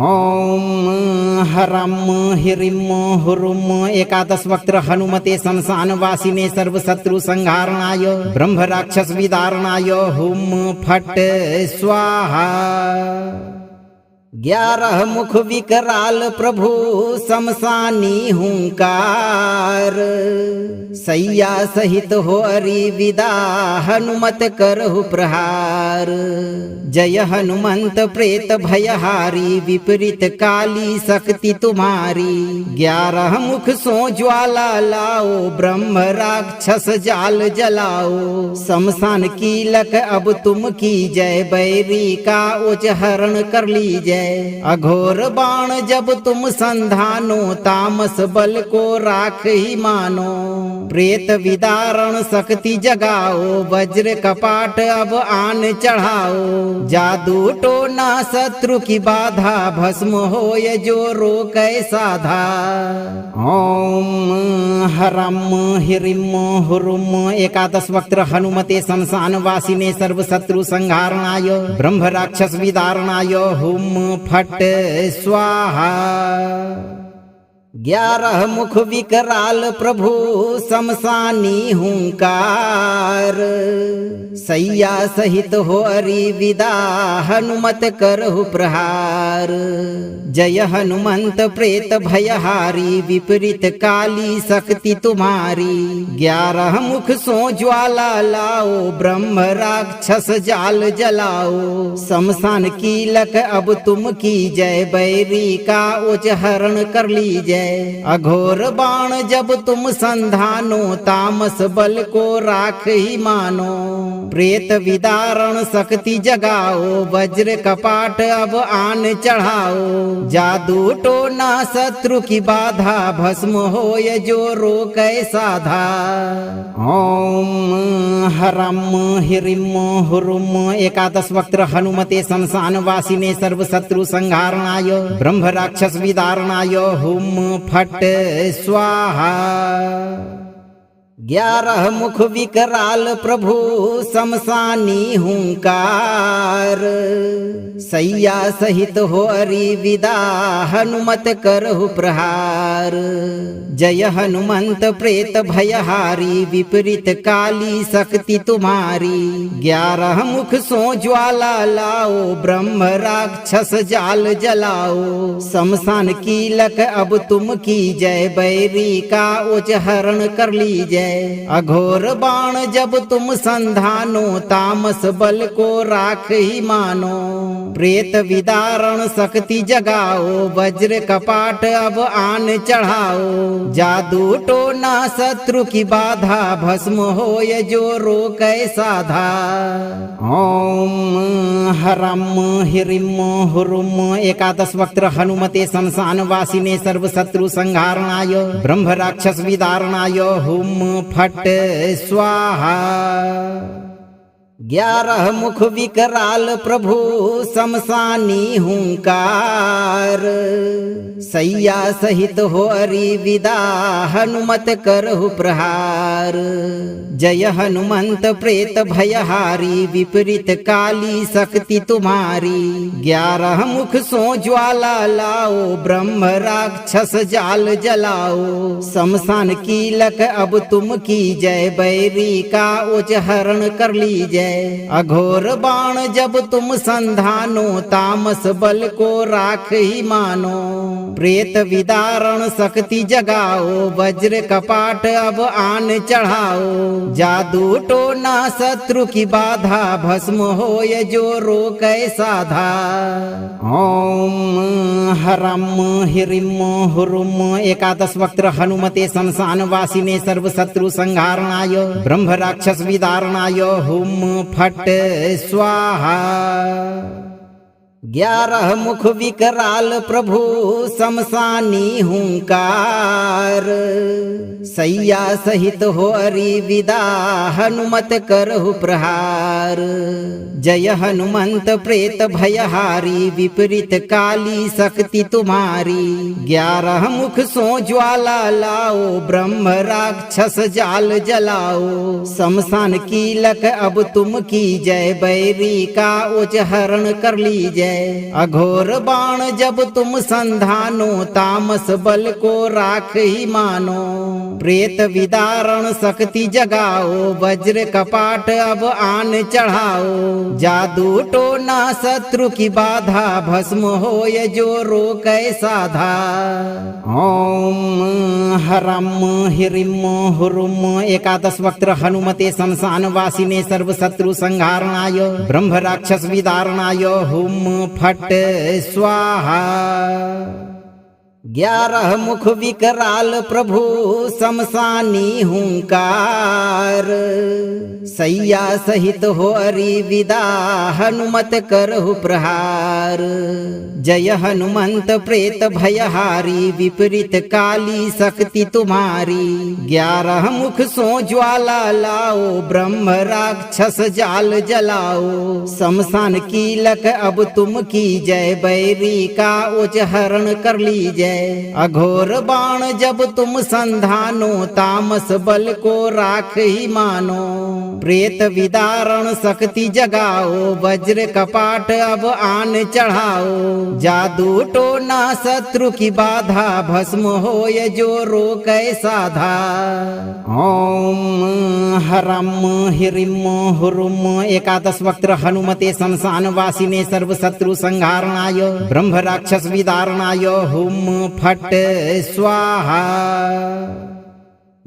ओम हरम हिरिम हुरुम एकादश वक्त्र हनुमते शमशान वासिने सर्व शत्रु संहारणाय ब्रह्म राक्षस विदारणाय हुम फट स्वाहा। 11 मुख विकराल प्रभु शमशानी हुंकार। सैया सहित हो अरि विदा, हनुमत करहु प्रहार। जय हनुमंत प्रेत भयहारी, विपरीत काली शक्ति तुम्हारी। 11 मुख सो ज्वाला लाओ, ब्रह्म राक्षस जाल जलाओ। शमशान कीलक अब तुम की जय, बैरी का उच्चहरण कर लीजय। अघोर बाण जब तुम संधानो, तामस बल को राख ही मानो। प्रेत विदारण शक्ति जगाओ, वज्र कपाट अब आन चढ़ाओ। जादू टोना शत्रु की बाधा, भस्म होय जो रोकै साधा। ओम हरम हिरिम हुरुम एकादश वक्त्र हनुमते शमशान वासिने सर्व शत्रु संहारणाय ब्रह्म राक्षस विदारणाय हुम फट स्वाहा। 11 मुख विकराल प्रभु शमशानी हुंकार, सैया सहित हो अरि विदा हनुमत करहु प्रहार। जय हनुमंत प्रेत भयहारी, विपरीत काली शक्ति तुम्हारी। 11 मुख सो ज्वाला लाओ, ब्रह्म राक्षस जाल जलाओ। शमशान कीलक अब तुम की जय, बैरी का उच हरण कर लीजय। अघोर बाण जब तुम संधानो, तामस बल को राख ही मानो। प्रेत विदारण शक्ति जगाओ, वज्र कपाट अब आन चढ़ाओ। जादू टोना शत्रु की बाधा, भस्म होय जो रोकै साधा। ओम हरम हिरिम हुरुम। 11 वक्त्र हनुमते शमशान वासिने, सर्व शत्रु संहारणाय, ब्रह्म राक्षस विदारणाय। हुम फट स्वाहा। 11 मुख विकराल प्रभु शमशानी हुंकार, सैया सहित हो अरि विदा हनुमत करहु प्रहार। जय हनुमंत प्रेत भयहारी, विपरीत काली शक्ति तुम्हारी। 11 मुख सो ज्वाला लाओ, ब्रह्म राक्षस जाल जलाओ। शमशान कीलक अब तुम की जय, बैरी का उच हरण कर लीजय। अघोर बाण जब तुम संधानो, तामस बल को राख ही मानो। प्रेत विदारण शक्ति जगाओ, वज्र कपाट अब आन चढ़ाओ। जादू टोना शत्रु की बाधा, भस्म होय जो रोकै साधा। ओम हरम हिरिम हुरुम। 11 वक्त्र हनुमते शमशान वासिने, सर्व शत्रु संहारणाय, ब्रह्म राक्षस विदारणाय। हुम फट स्वाहा। 11 मुख विकराल प्रभु शमशानी हुंकार, सैया सहित हो अरि विदा हनुमत करहु प्रहार। जय हनुमंत प्रेत भयहारी, विपरीत काली शक्ति तुम्हारी। 11 मुख सो ज्वाला लाओ, ब्रह्म राक्षस जाल जलाओ। शमशान कीलक अब तुम की जय, बैरी का उच हरण कर लीजय। अघोर बाण जब तुम संधानो, तामस बल को राख ही मानो। प्रेत विदारण शक्ति जगाओ, वज्र कपाट अब आन चढ़ाओ। जादू टोना शत्रु की बाधा, भस्म होय जो रोकै साधा। ओम हरम हिरिम हुरुम। 11 वक्त्र हनुमते शमशान वासिने, सर्व शत्रु संहारणाय, ब्रह्म राक्षस विदारणाय। हुम फट स्वाहा। 11 मुख विकराल प्रभु शमशानी हुंकार, सैया सहित हो अरि विदा हनुमत करहु प्रहार। जय हनुमंत प्रेत भयहारी, विपरीत काली शक्ति तुम्हारी। 11 मुख सो ज्वाला लाओ, ब्रह्म राक्षस जाल जलाओ। शमशान कीलक अब तुम की जय, बैरी का उच हरण कर लीजय। अघोर बाण जब तुम संधानो, तामस बल को राख ही मानो। प्रेत विदारण शक्ति जगाओ, वज्र कपाट अब आन चढ़ाओ। जादू टोना शत्रु की बाधा, भस्म होय जो रोकै साधा। ओम हरम हिरिम हुरुम। 11 वक्त्र हनुमते शमशान वासिने, सर्व शत्रु संहारणाय, ब्रह्म राक्षस विदारणाय। हुम फट स्वाहा। 11 मुख विकराल प्रभु शमशानी हुंकार, सैया सहित हो अरि विदा हनुमत करहु प्रहार। जय हनुमंत प्रेत भयहारी, विपरीत काली शक्ति तुम्हारी। 11 मुख सो ज्वाला लाओ, ब्रह्म राक्षस जाल जलाओ। शमशान कीलक अब तुम की जय, बैरी का उच हरण कर लीजय। जय। अघोर बाण जब तुम संधानो, तामस बल को राख ही मानो। प्रेत विदारण शक्ति जगाओ, वज्र कपाट अब आन चढ़ाओ। जादू टोना शत्रु की बाधा, भस्म होय जो रोकै साधा। ओम हरम हिरिम हुरुम एकादश वक्त्र हनुमते शमशान वासिने सर्व शत्रु संहारणाय ब्रह्म राक्षस विदारणाय हुम फट स्वाहा।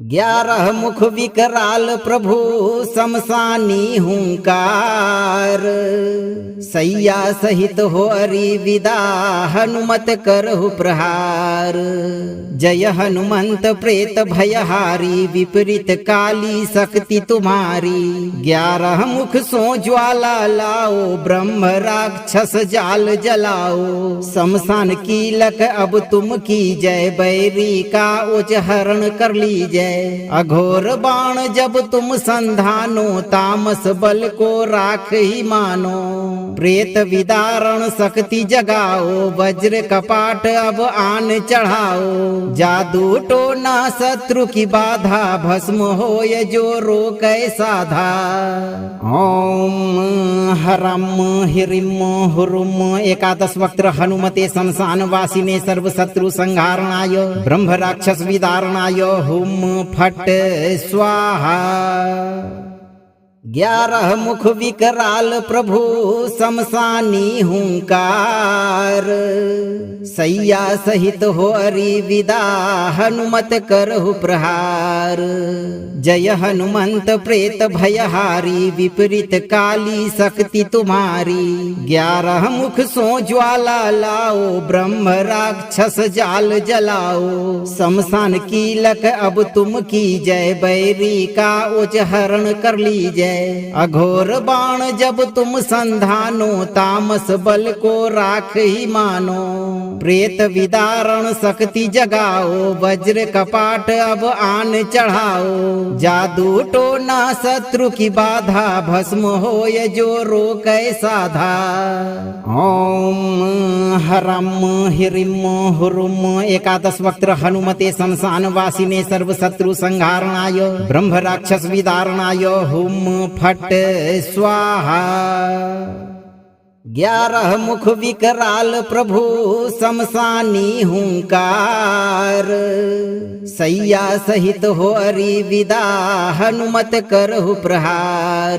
11 मुख विकराल प्रभु शमशानी हुंकार। सैया सहित हो हरि विदा, हनुमत करहु प्रहार। जय हनुमंत प्रेत भयहारी, विपरीत काली शक्ति तुम्हारी। 11 मुख सो ज्वाला लाओ, ब्रह्म राक्षस जाल जलाओ। शमशान कीलक अब तुम की जय, बैरी का उच हरण कर लीजय। अघोर बाण जब तुम संधानो, तामस बल को राख ही मानो। प्रेत विदारण शक्ति जगाओ, वज्र कपाट अब आन चढ़ाओ। जादू टोना शत्रु की बाधा, भस्म होय जो रोकै साधा। ओम हरम हिरिम हुरुम एकादश वक्त्र हनुमते शमशान वासिने सर्व शत्रु संहारणाय ब्रह्म राक्षस विदारणाय हुम फट स्वाहा। 11 मुख विकराल प्रभु शमशानी हुंकार। सैया सहित हो हरि विदा, हनुमत करहु प्रहार। जय हनुमंत प्रेत भयहारी, विपरीत काली शक्ति तुम्हारी। 11 मुख सो ज्वाला लाओ, ब्रह्म राक्षस जाल जलाओ। शमशान कीलक अब तुम की जय, बैरी का उच हरण कर लीजय। अघोर बाण जब तुम संधानो, तामस बल को राख ही मानो। प्रेत विदारण शक्ति जगाओ, वज्र कपाट अब आन चढ़ाओ। जादू टोना शत्रु की बाधा, भस्म होय जो रोकै साधा। ओम हरम हिरिम हुरुम एकादश वक्त्र हनुमते शमशान वासिने सर्व शत्रु संहारणाय ब्रह्म राक्षस विदारणाय हुम फट स्वाहा। 11 मुख विकराल प्रभु शमशानी हुंकार। सैया सहित हो हरि विदा, हनुमत करहु प्रहार।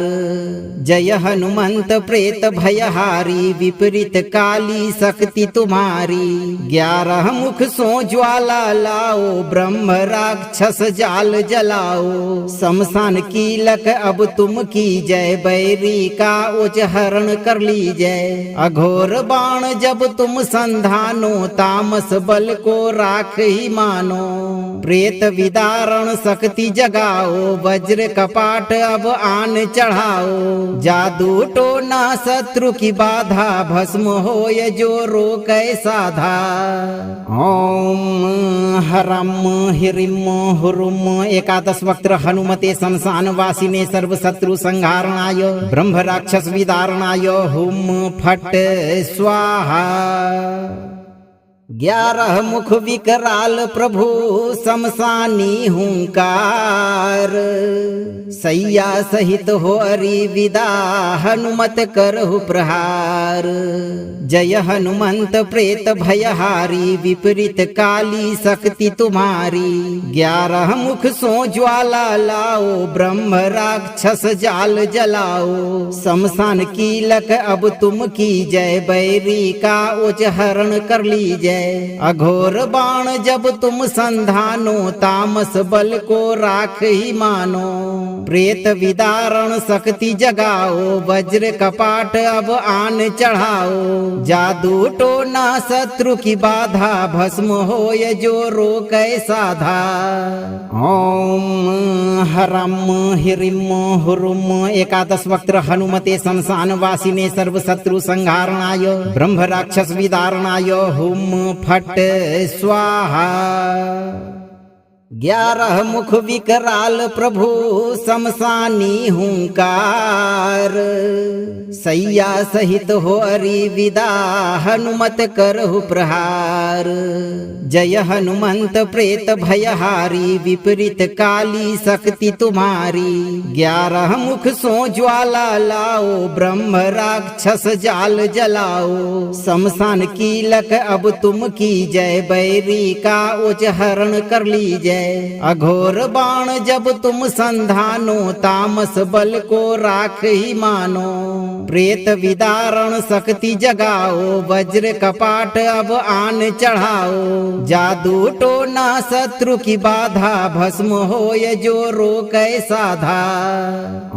जय हनुमंत प्रेत भयहारी, विपरीत काली शक्ति तुम्हारी। 11 मुख सो ज्वाला लाओ, ब्रह्म राक्षस जाल जलाओ। शमशान कीलक अब तुम की जय, बैरी का उच हरण कर लीजय। अघोर बाण जब तुम संधानो, तामस बल को राख ही मानो। प्रेत विदारण शक्ति जगाओ, वज्र कपाट अब आन चढ़ाओ। जादू टोना शत्रु की बाधा, भस्म होय जो रोकै साधा। ओम हरम हिरिम हुरुम एकादश वक्त्र हनुमते शमशान वासिने सर्व शत्रु संहारणाय ब्रह्म राक्षस विदारणाय हुम फट स्वाहा। 11 मुख विकराल प्रभु शमशानी हुंकार। सैया सहित हो हरि विदा, हनुमत करहु प्रहार। जय हनुमंत प्रेत भयहारी, विपरीत काली शक्ति तुम्हारी। 11 मुख सो ज्वाला लाओ, ब्रह्म राक्षस जाल जलाओ। शमशान कीलक अब तुम की जय, बैरी का उच हरण कर लीजय। अघोर बाण जब तुम संधानो, तामस बल को राख ही मानो। प्रेत विदारण शक्ति जगाओ, वज्र कपाट अब आन चढ़ाओ। जादू टोना शत्रु की बाधा, भस्म होय जो रोकै साधा। ओम हरम हिरिम हुरुम एकादश वक्त्र हनुमते शमशान वासिने सर्व शत्रु संहारणाय ब्रह्म राक्षस विदारणाय हुम फट स्वाहा। 11 मुख विकराल प्रभु शमशानी हुंकार, सैया सहित हो अरि विदा हनुमत करहु प्रहार। जय हनुमंत प्रेत भयहारी, विपरीत काली शक्ति तुम्हारी। 11 मुख सो ज्वाला लाओ, ब्रह्म राक्षस जाल जलाओ। शमशान कीलक अब तुम की जय, बैरी का उच हरण कर लीजय। अघोर बाण जब तुम संधानो, तामस बल को राख ही मानो। प्रेत विदारण शक्ति जगाओ, वज्र कपाट अब आन चढ़ाओ। जादू टोना शत्रु की बाधा, भस्म होय जो रोकै साधा।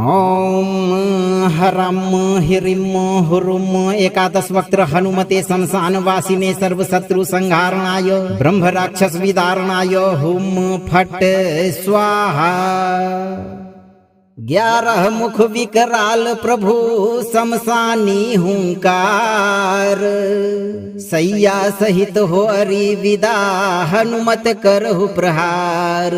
ओम हरम हिरिम हुरुम। 11 वक्त्र हनुमते शमशान वासिने, सर्व शत्रु संहारणाय ब्रह्म राक्षस विदारणाय हुम फट स्वाहा। 11 मुख विकराल प्रभु शमशानी हुंकार, सैया सहित हो अरि विदा हनुमत करहु प्रहार।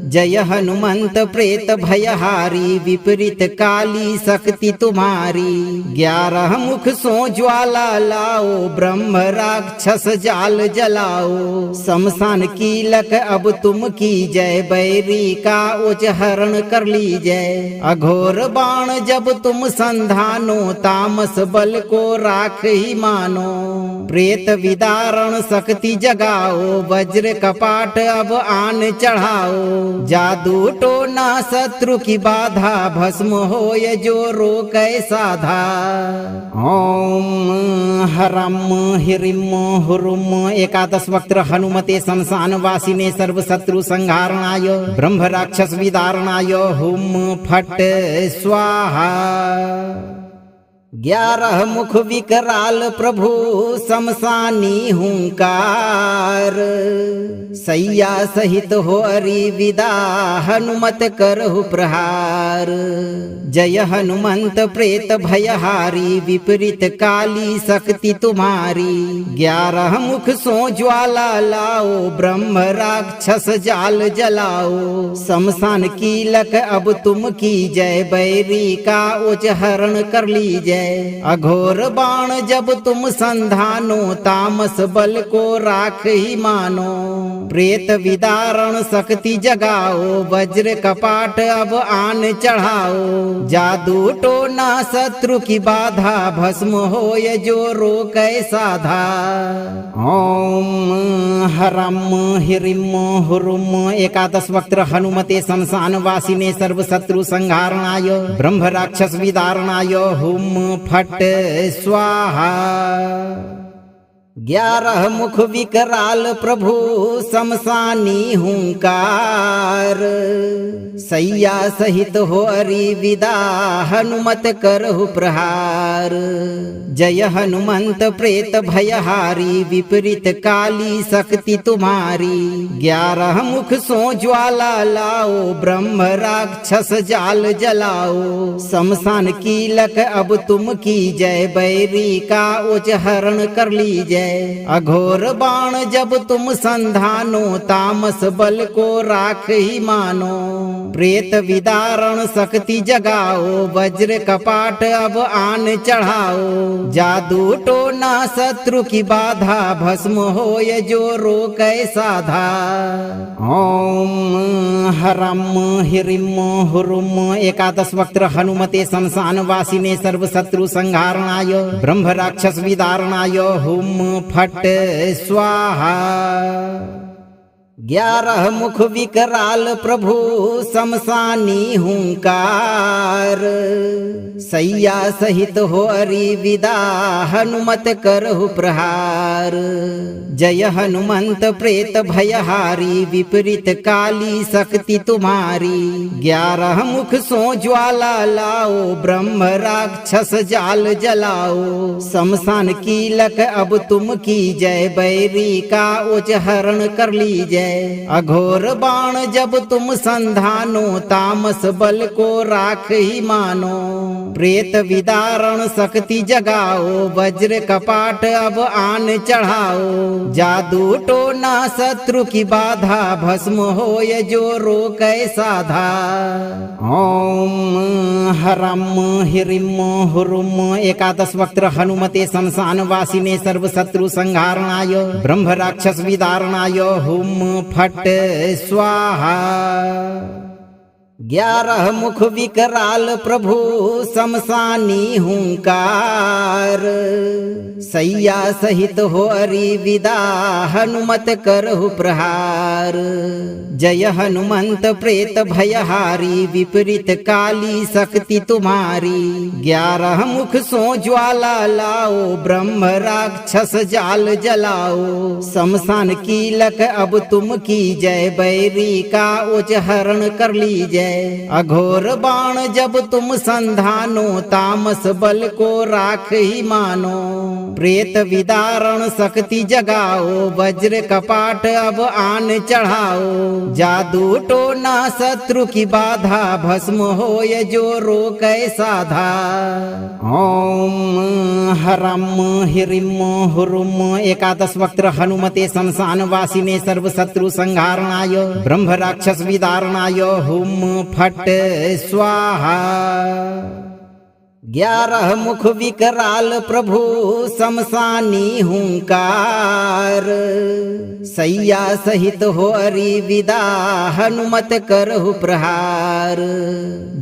जय हनुमंत प्रेत भयहारी, विपरीत काली शक्ति तुम्हारी। 11 मुख सो ज्वाला लाओ, ब्रह्म राक्षस जाल जलाओ। शमशान कीलक अब तुम की जय, बैरी का उच हरण कर लीजय। अघोर बाण जब तुम संधानो, तामस बल को राख ही मानो। प्रेत विदारण शक्ति जगाओ, वज्र कपाट अब आन चढ़ाओ। जादू टोना शत्रु की बाधा, भस्म होय जो रोकै साधा। ओम हरम हिरिम हुरुम। 11 वक्त्र हनुमते शमशान वासिने, सर्व शत्रु संहारणाय ब्रह्म राक्षस विदारणाय हुम फट स्वाहा। 11 मुख विकराल प्रभु शमशानी हुंकार, सैया सहित हो अरि विदा हनुमत करहु प्रहार। जय हनुमंत प्रेत भयहारी, विपरीत काली शक्ति तुम्हारी। 11 मुख सो ज्वाला लाओ, ब्रह्म राक्षस जाल जलाओ। शमशान कीलक अब तुम की जय, बैरी का उच हरण कर लीजय। अघोर बाण जब तुम संधानो, तामस बल को राख ही मानो। प्रेत विदारण शक्ति जगाओ, वज्र कपाट अब आन चढ़ाओ। जादू टोना शत्रु की बाधा, भस्म होय जो रोकै साधा। ओम हरम हिरिम हुरुम। 11 वक्त्र हनुमते शमशान वासिने, सर्व शत्रु संहारणाय ब्रह्म राक्षस विदारणाय हुम फट स्वाहा। 11 मुख विकराल प्रभु शमशानी हुंकार, सैया सहित हो अरि विदा हनुमत करहु प्रहार। जय हनुमंत प्रेत भयहारी, विपरीत काली शक्ति तुम्हारी। 11 मुख सो ज्वाला लाओ, ब्रह्म राक्षस जाल जलाओ। शमशान कीलक अब तुम की जय, बैरी का उच हरण कर लीजय। अघोर बाण जब तुम संधानो, तामस बल को राख ही मानो। प्रेत विदारण शक्ति जगाओ, वज्र कपाट अब आन चढ़ाओ। जादू टोना शत्रु की बाधा, भस्म होय जो रोकै साधा। ओम हरम हिरिम हुरुम। 11 वक्त्र हनुमते शमशान वासिने, सर्व शत्रु संहारणाय ब्रह्म राक्षस विदारणाय हुम फट स्वाहा। 11 मुख विकराल प्रभु शमशानी हुंकार, सैया सहित हो अरि विदा हनुमत करहु प्रहार। जय हनुमंत प्रेत भयहारी, विपरीत काली शक्ति तुम्हारी। 11 मुख सो ज्वाला लाओ, ब्रह्म राक्षस जाल जलाओ। शमशान कीलक अब तुम की जय, बैरी का उच हरण कर लीजय। जय। अघोर बाण जब तुम संधानो तामस बल को राख ही मानो। प्रेत विदारण शक्ति जगाओ वज्र कपाट अब आन चढ़ाओ। जादू टोना शत्रु की बाधा भस्म होय जो रोकै साधा। ओम हरम हिरिम हुरुम एकादश वक्त्र हनुमते शमशान वासिने सर्व शत्रु संहारणाय ब्रह्म राक्षस विदारणाय हुम फट स्वाहा। 11 मुख विकराल प्रभु शमशानी हुंकार। सैया सहित हो अरि विदा हनुमत करहु प्रहार। जय हनुमंत प्रेत भयहारी विपरीत काली शक्ति तुम्हारी। 11 मुख सो ज्वाला लाओ ब्रह्म राक्षस जाल जलाओ। शमशान कीलक अब तुम की जय बैरी का उच हरण कर लीजय। अघोर बाण जब तुम संधानो तामस बल को राख ही मानो। प्रेत विदारण शक्ति जगाओ वज्र कपाट अब आन चढ़ाओ। जादू टोना शत्रु की बाधा भस्म होय जो रोकै साधा। ओम हरम हिरिम हुरुम एकादश वक्त्र हनुमते शमशान वासिने सर्व शत्रु संहारणाय ब्रह्म राक्षस विदारणाय हुम फट स्वाहा। 11 मुख विकराल प्रभु शमशानी हुंकार। सैया सहित हो अरि विदा हनुमत करहु प्रहार।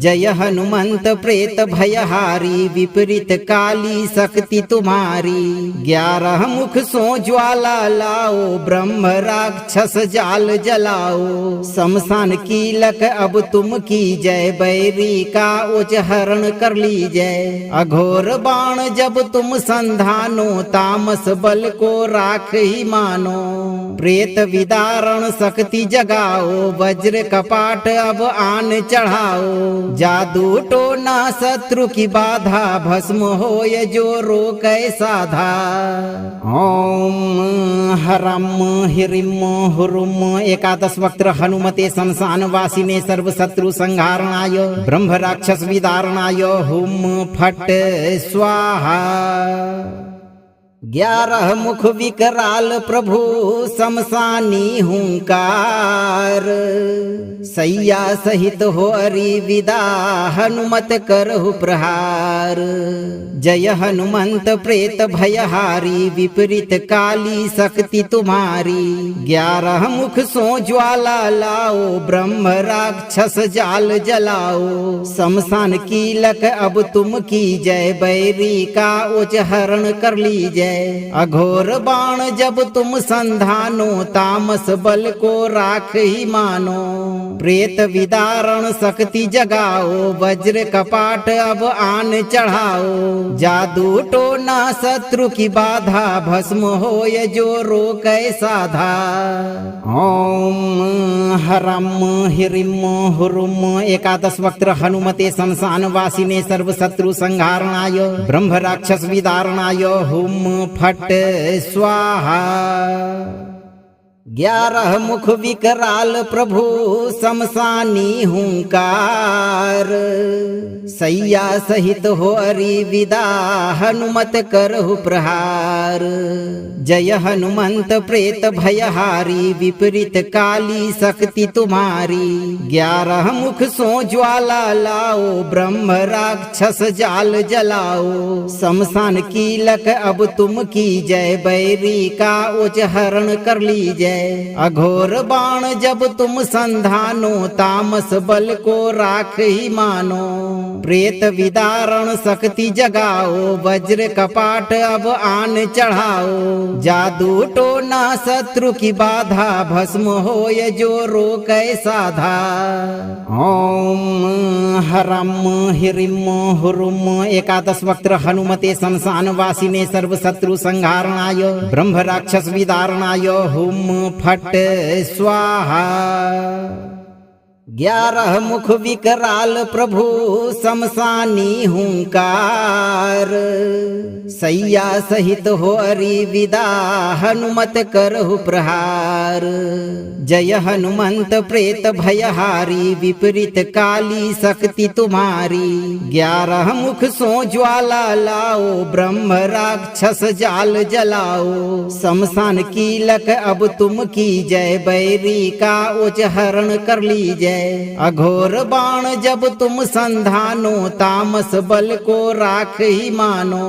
जय हनुमंत प्रेत भयहारी विपरीत काली शक्ति तुम्हारी। 11 मुख सो ज्वाला लाओ ब्रह्म राक्षस जाल जलाओ। शमशान कीलक अब तुम की जय बैरी का उच हरण कर लीजय। अघोर बाण जब तुम संधानो तामस बल को राख ही मानो। प्रेत विदारण शक्ति जगाओ वज्र कपाट अब आन चढ़ाओ। जादू टोना शत्रु की बाधा भस्म होय जो रोकै साधा। ओम हरम हिरिम हुरुम एकादश वक्त्र हनुमते शमशान वासिने सर्व शत्रु संहारणाय ब्रह्म राक्षस विदारणाय हुम फट स्वाहा। 11 मुख विकराल प्रभु शमशानी हुंकार। सैया सहित हो अरि विदा हनुमत करहु प्रहार। जय हनुमंत प्रेत भयहारी विपरीत काली शक्ति तुम्हारी। 11 मुख सो ज्वाला लाओ ब्रह्म राक्षस जाल जलाओ। शमशान कीलक अब तुम की जय बैरी का उच हरण कर लीजय। अघोर बाण जब तुम संधानो तामस बल को राख ही मानो। प्रेत विदारण शक्ति जगाओ वज्र कपाट अब आन चढ़ाओ। जादू टोना शत्रु की बाधा भस्म होय जो रोकै साधा। ओम हरम हिरिम हुरुम एकादश वक्त्र हनुमते शमशान वासिने सर्व शत्रु संहारणाय ब्रह्म राक्षस विदारणाय हुम फट स्वाहा। 11 मुख विकराल प्रभु शमशानी हुंकार। सैया सहित हो अरि विदा हनुमत करहु प्रहार। जय हनुमंत प्रेत भयहारी विपरीत काली शक्ति तुम्हारी। 11 मुख सो ज्वाला लाओ ब्रह्म राक्षस जाल जलाओ। शमशान कीलक अब तुम की जय बैरी का उच हरण कर लीजय। अघोर बाण जब तुम संधानो तामस बल को राख ही मानो। प्रेत विदारण शक्ति जगाओ वज्र कपाट अब आन चढ़ाओ। जादू टोना शत्रु की बाधा भस्म होय जो रोकै साधा। ओम हरम हिरिम हुरुम एकादश वक्त्र हनुमते शमशान वासिने सर्व शत्रु संहारणाय ब्रह्म राक्षस विदारणाय हुम फट स्वाहा। 11 मुख विकराल प्रभु शमशानी हुंकार, सैया सहित हो अरि विदा हनुमत करहु प्रहार। जय हनुमंत प्रेत भयहारी विपरीत काली शक्ति तुम्हारी। 11 मुख सो ज्वाला लाओ ब्रह्म राक्षस जाल जलाओ। शमशान कीलक अब तुम की जय, बैरी का उच हरण कर लीजय। अघोर बाण जब तुम संधानो, तामस बल को राख ही मानो।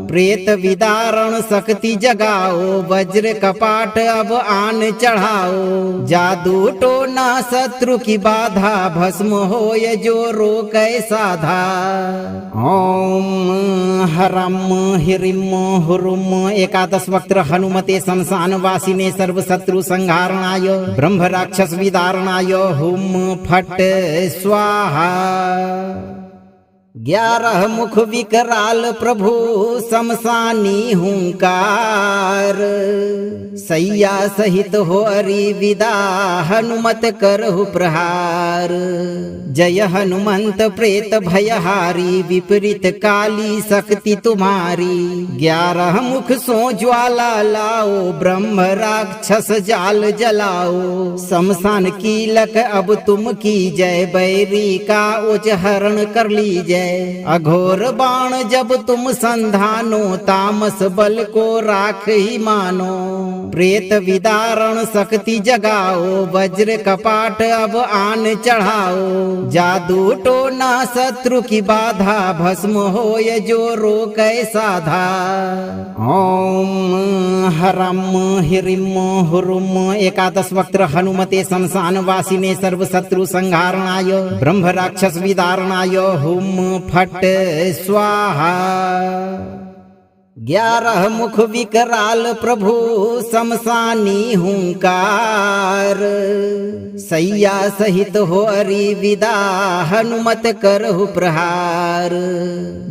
प्रेत विदारण शक्ति जगाओ, वज्र कपाट अब आन चढ़ाओ। जादू टोना शत्रु की बाधा, भस्म होय जो रोकै साधा। ओम हरम हिरिम हुरुम 11 वक्त्र हनुमते शमशान वासिने सर्व शत्रु संहारणाय ब्रह्म राक्षस विदारणाय हुम फट स्वाहा। 11 मुख विकराल प्रभु शमशानी हुंकार, सैया सहित हो अरि विदा हनुमत करहु प्रहार। जय हनुमंत प्रेत भयहारी विपरीत काली शक्ति तुम्हारी। 11 मुख सो ज्वाला लाओ ब्रह्म राक्षस जाल जलाओ। शमशान कीलक अब तुम की जय, बैरी का उच हरण कर लीजय। अघोर बाण जब तुम संधानो, तामस बल को राख ही मानो। प्रेत विदारण शक्ति जगाओ, वज्र कपाट अब आन चढ़ाओ। जादू टोना शत्रु की बाधा, भस्म होय जो रोकै साधा। ओम हरम हिरिम हुरुम 11 वक्त्र हनुमते शमशान वासिने सर्व शत्रु संहारणाय ब्रह्म राक्षस विदारणाय हुम फट स्वाहा। 11 मुख विकराल प्रभु शमशानी हुंकार, सैया सहित हो अरि विदा हनुमत करहु प्रहार।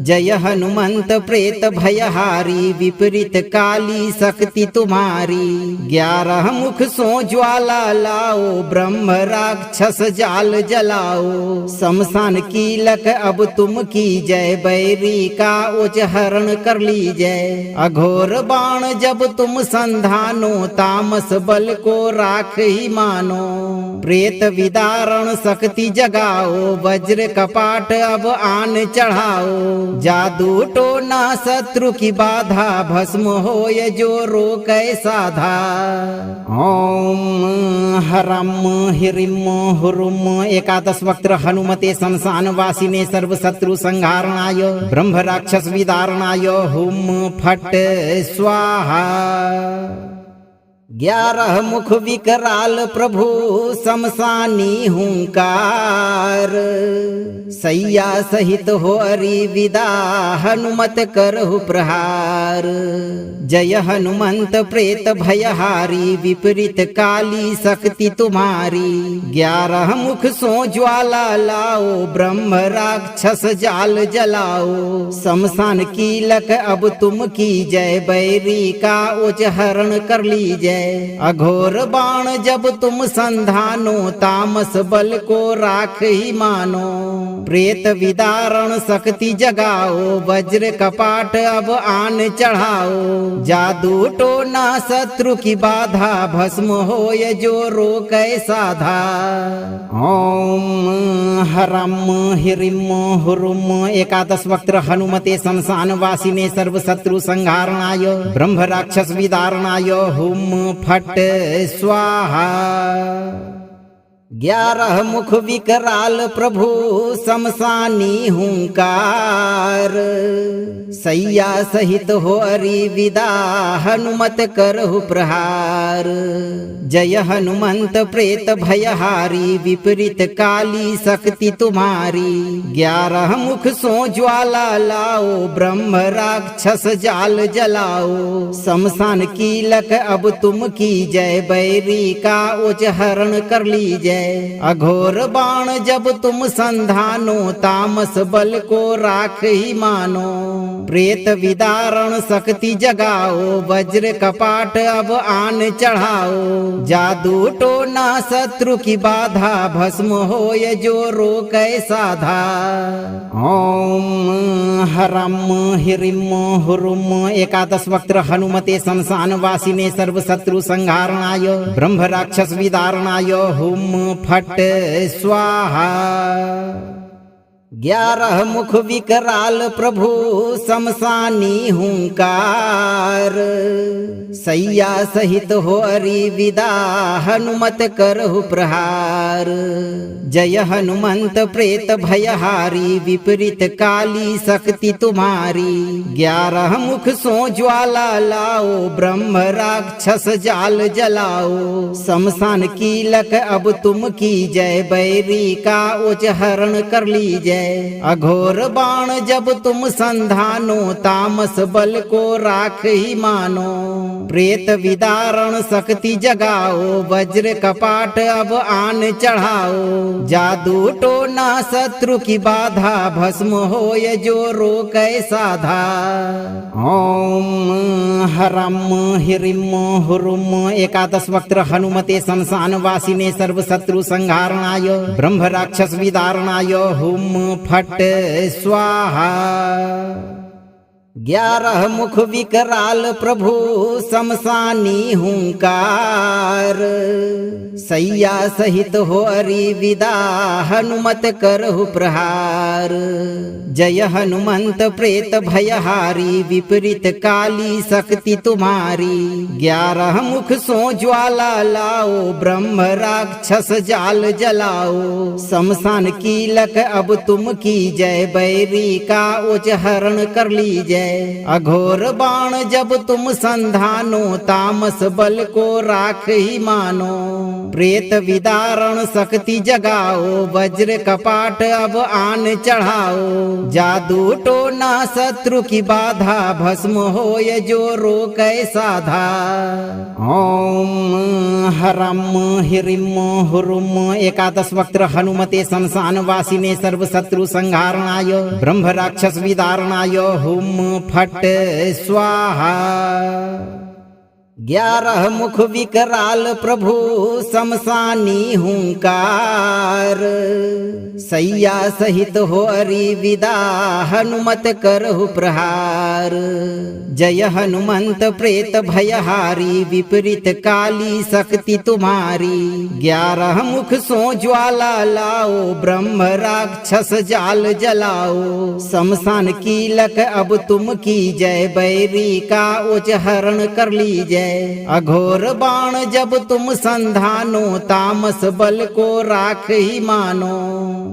जय हनुमंत प्रेत भयहारी विपरीत काली शक्ति तुम्हारी। 11 मुख सो ज्वाला लाओ ब्रह्म राक्षस जाल जलाओ। शमशान कीलक अब तुम की जय, बैरी का उच हरण कर लीजय। अघोर बाण जब तुम संधानो, तामस बल को राख ही मानो। प्रेत विदारण शक्ति जगाओ, वज्र कपाट अब आन चढ़ाओ। जादू टोना शत्रु की बाधा, भस्म होय जो रोकै साधा। ओम हरम हिरिम हुरुम 11 वक्त्र हनुमते शमशान वासिने सर्व शत्रु संहारणाय ब्रह्म राक्षस विदारणाय हुम फट स्वाहा। 11 मुख विकराल प्रभु शमशानी हुंकार, सैया सहित हो अरि विदा हनुमत करहु प्रहार। जय हनुमंत प्रेत भयहारी विपरीत काली शक्ति तुम्हारी। 11 मुख सो ज्वाला लाओ ब्रह्म राक्षस जाल जलाओ। शमशान कीलक अब तुम की जय, बैरी का उच हरण कर लीजय। अघोर बाण जब तुम संधानो, तामस बल को राख ही मानो। प्रेत विदारण शक्ति जगाओ, वज्र कपाट अब आन चढ़ाओ। जादू टोना शत्रु की बाधा, भस्म होय जो रोकै साधा। ओम हरम हिरिम हुरुम 11 वक्त्र हनुमते शमशान वासिने सर्व शत्रु संहारणाय ब्रह्म राक्षस विदारणाय हुम फट स्वाहा। 11 मुख विकराल प्रभु शमशानी हुंकार, सैया सहित हो अरि विदा हनुमत करहु प्रहार। जय हनुमंत प्रेत भयहारी विपरीत काली शक्ति तुम्हारी। 11 मुख सो ज्वाला लाओ ब्रह्म राक्षस जाल जलाओ। शमशान कीलक अब तुम की जय, बैरी का उच हरण कर लीजय। जय। अघोर बाण जब तुम संधानो, तामस बल को राख ही मानो। प्रेत विदारण शक्ति जगाओ, वज्र कपाट अब आन चढ़ाओ। जादू टोना शत्रु की बाधा, भस्म होय जो रोकै साधा। ओम हरम हिरिम हुरुम। एकादश वक्त्र हनुमते शमशान वासिने सर्व शत्रु संहारणाय ब्रह्म राक्षस विदारणाय हुम फट स्वाहा। 11 मुख विकराल प्रभु शमशानी हुंकार। सैया सहित हो अरि विदा, हनुमत करहु प्रहार। जय हनुमंत प्रेत भयहारी, विपरीत काली शक्ति तुम्हारी। 11 मुख सो ज्वाला लाओ, ब्रह्म राक्षस जाल जलाओ। शमशान कीलक अब तुम की जय, बैरी का उच हरण कर लीजय। अघोर बाण जब तुम संधानो, तामस बल को राख ही मानो। प्रेत विदारण शक्ति जगाओ, वज्र कपाट अब आन चढ़ाओ। जादू टोना शत्रु की बाधा, भस्म होय जो रोकै साधा। ओम हरम हिरिम हुरुम। एकादश वक्त्र हनुमते शमशान वासिने सर्व शत्रु संहारणाय ब्रह्म राक्षस विदारणाय हुम फट स्वाहा। 11 मुख विकराल प्रभु शमशानी हुंकार। सैया सहित हो अरि विदा, हनुमत करहु प्रहार। जय हनुमंत प्रेत भयहारी, विपरीत काली शक्ति तुम्हारी। 11 मुख सो ज्वाला लाओ, ब्रह्म राक्षस जाल जलाओ। शमशान कीलक अब तुम की जय, बैरी का उच हरण कर लीजय। अघोर बाण जब तुम संधानो, तामस बल को राख ही मानो। प्रेत विदारण शक्ति जगाओ, वज्र कपाट अब आन चढ़ाओ। जादू टोना शत्रु की बाधा, भस्म होय जो रोकै साधा। ओम हरम हिरिम हुरुम। एकादश वक्त्र हनुमते शमशान वासिने सर्व शत्रु संहारणाय ब्रह्म राक्षस विदारणाय हुम फट स्वाहा। 11 मुख विकराल प्रभु शमशानी हुंकार। सैया सहित हो अरि विदा, हनुमत करहु प्रहार। जय हनुमंत प्रेत भयहारी, विपरीत काली शक्ति तुम्हारी। 11 मुख सो ज्वाला लाओ, ब्रह्म राक्षस जाल जलाओ। शमशान कीलक अब तुम की जय, बैरी का उच हरण कर लीजय। अघोर बाण जब तुम संधानो, तामस बल को राख ही मानो।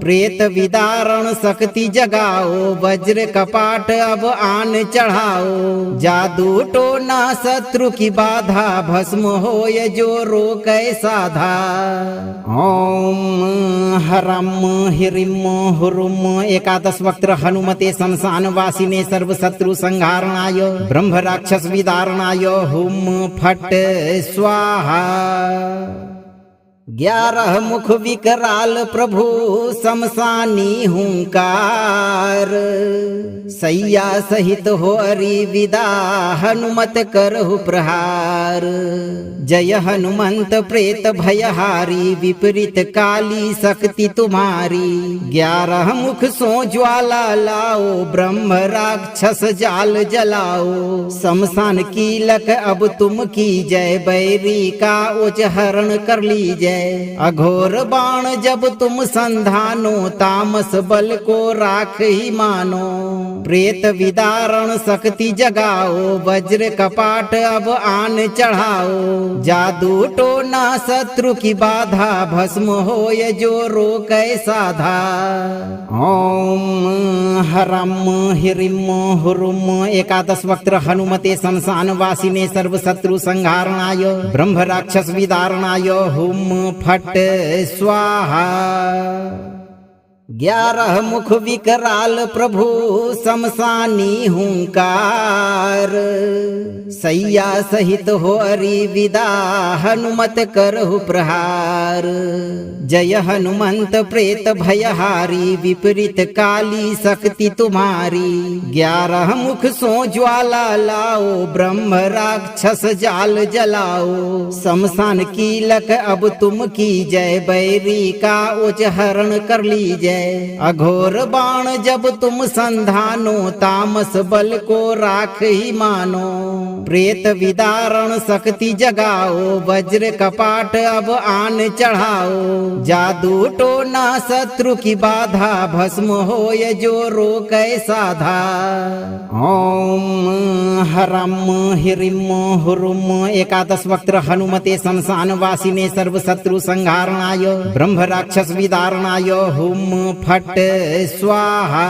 प्रेत विदारण शक्ति जगाओ, वज्र कपाट अब आन चढ़ाओ। जादू टोना शत्रु की बाधा, भस्म होय जो रोकै साधा। ओम हरम हिरिम हुरुम। एकादश वक्त्र हनुमते शमशान वासिने सर्व शत्रु संहारणाय ब्रह्म राक्षस विदारणाय हुम फट स्वाहा। 11 मुख विकराल प्रभु शमशानी हुंकार। सैया सहित हो अरि विदा, हनुमत करहु प्रहार। जय हनुमंत प्रेत भयहारी, विपरीत काली शक्ति तुम्हारी। 11 मुख सो ज्वाला लाओ, ब्रह्म राक्षस जाल जलाओ। शमशान कीलक अब तुम की जय, बैरी का उच हरण कर लीजय। अघोर बाण जब तुम संधानो, तामस बल को राख ही मानो। प्रेत विदारण शक्ति जगाओ, वज्र कपाट अब आन चढ़ाओ। जादू टोना शत्रु की बाधा, भस्म होय जो रोकै साधा। ओम हरम हिरिम हुरुम। एकादश वक्त्र हनुमते शमशान वासिने सर्व शत्रु संहारणाय ब्रह्म राक्षस विदारणाय हुम फट स्वाहा। 11 मुख विकराल प्रभु शमशानी हुंकार, सैया सहित हो अरि विदा हनुमत करहु प्रहार। जय हनुमंत प्रेत भयहारी, विपरीत काली शक्ति तुम्हारी। 11 मुख सो ज्वाला लाओ, ब्रह्म राक्षस जाल जलाओ। शमशान कीलक अब तुम की जय, बैरी का उच हरण कर लीजय। अघोर बाण जब तुम संधानो, तामस बल को राख ही मानो। प्रेत विदारण शक्ति जगाओ, वज्र कपाट अब आन चढ़ाओ। जादू टोना शत्रु की बाधा, भस्म होय जो रोकै साधा। ओम हरम हिरिम हुरुम। 11 वक्त्र हनुमते शमशान वासिने, सर्व शत्रु संहारणाय ब्रह्म राक्षस विदारणाय हुम फट स्वाहा।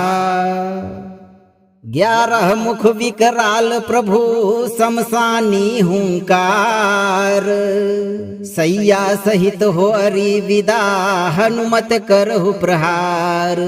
11 मुख विकराल प्रभु शमशानी हुंकार, सैया सहित हो अरि विदा हनुमत करहु प्रहार।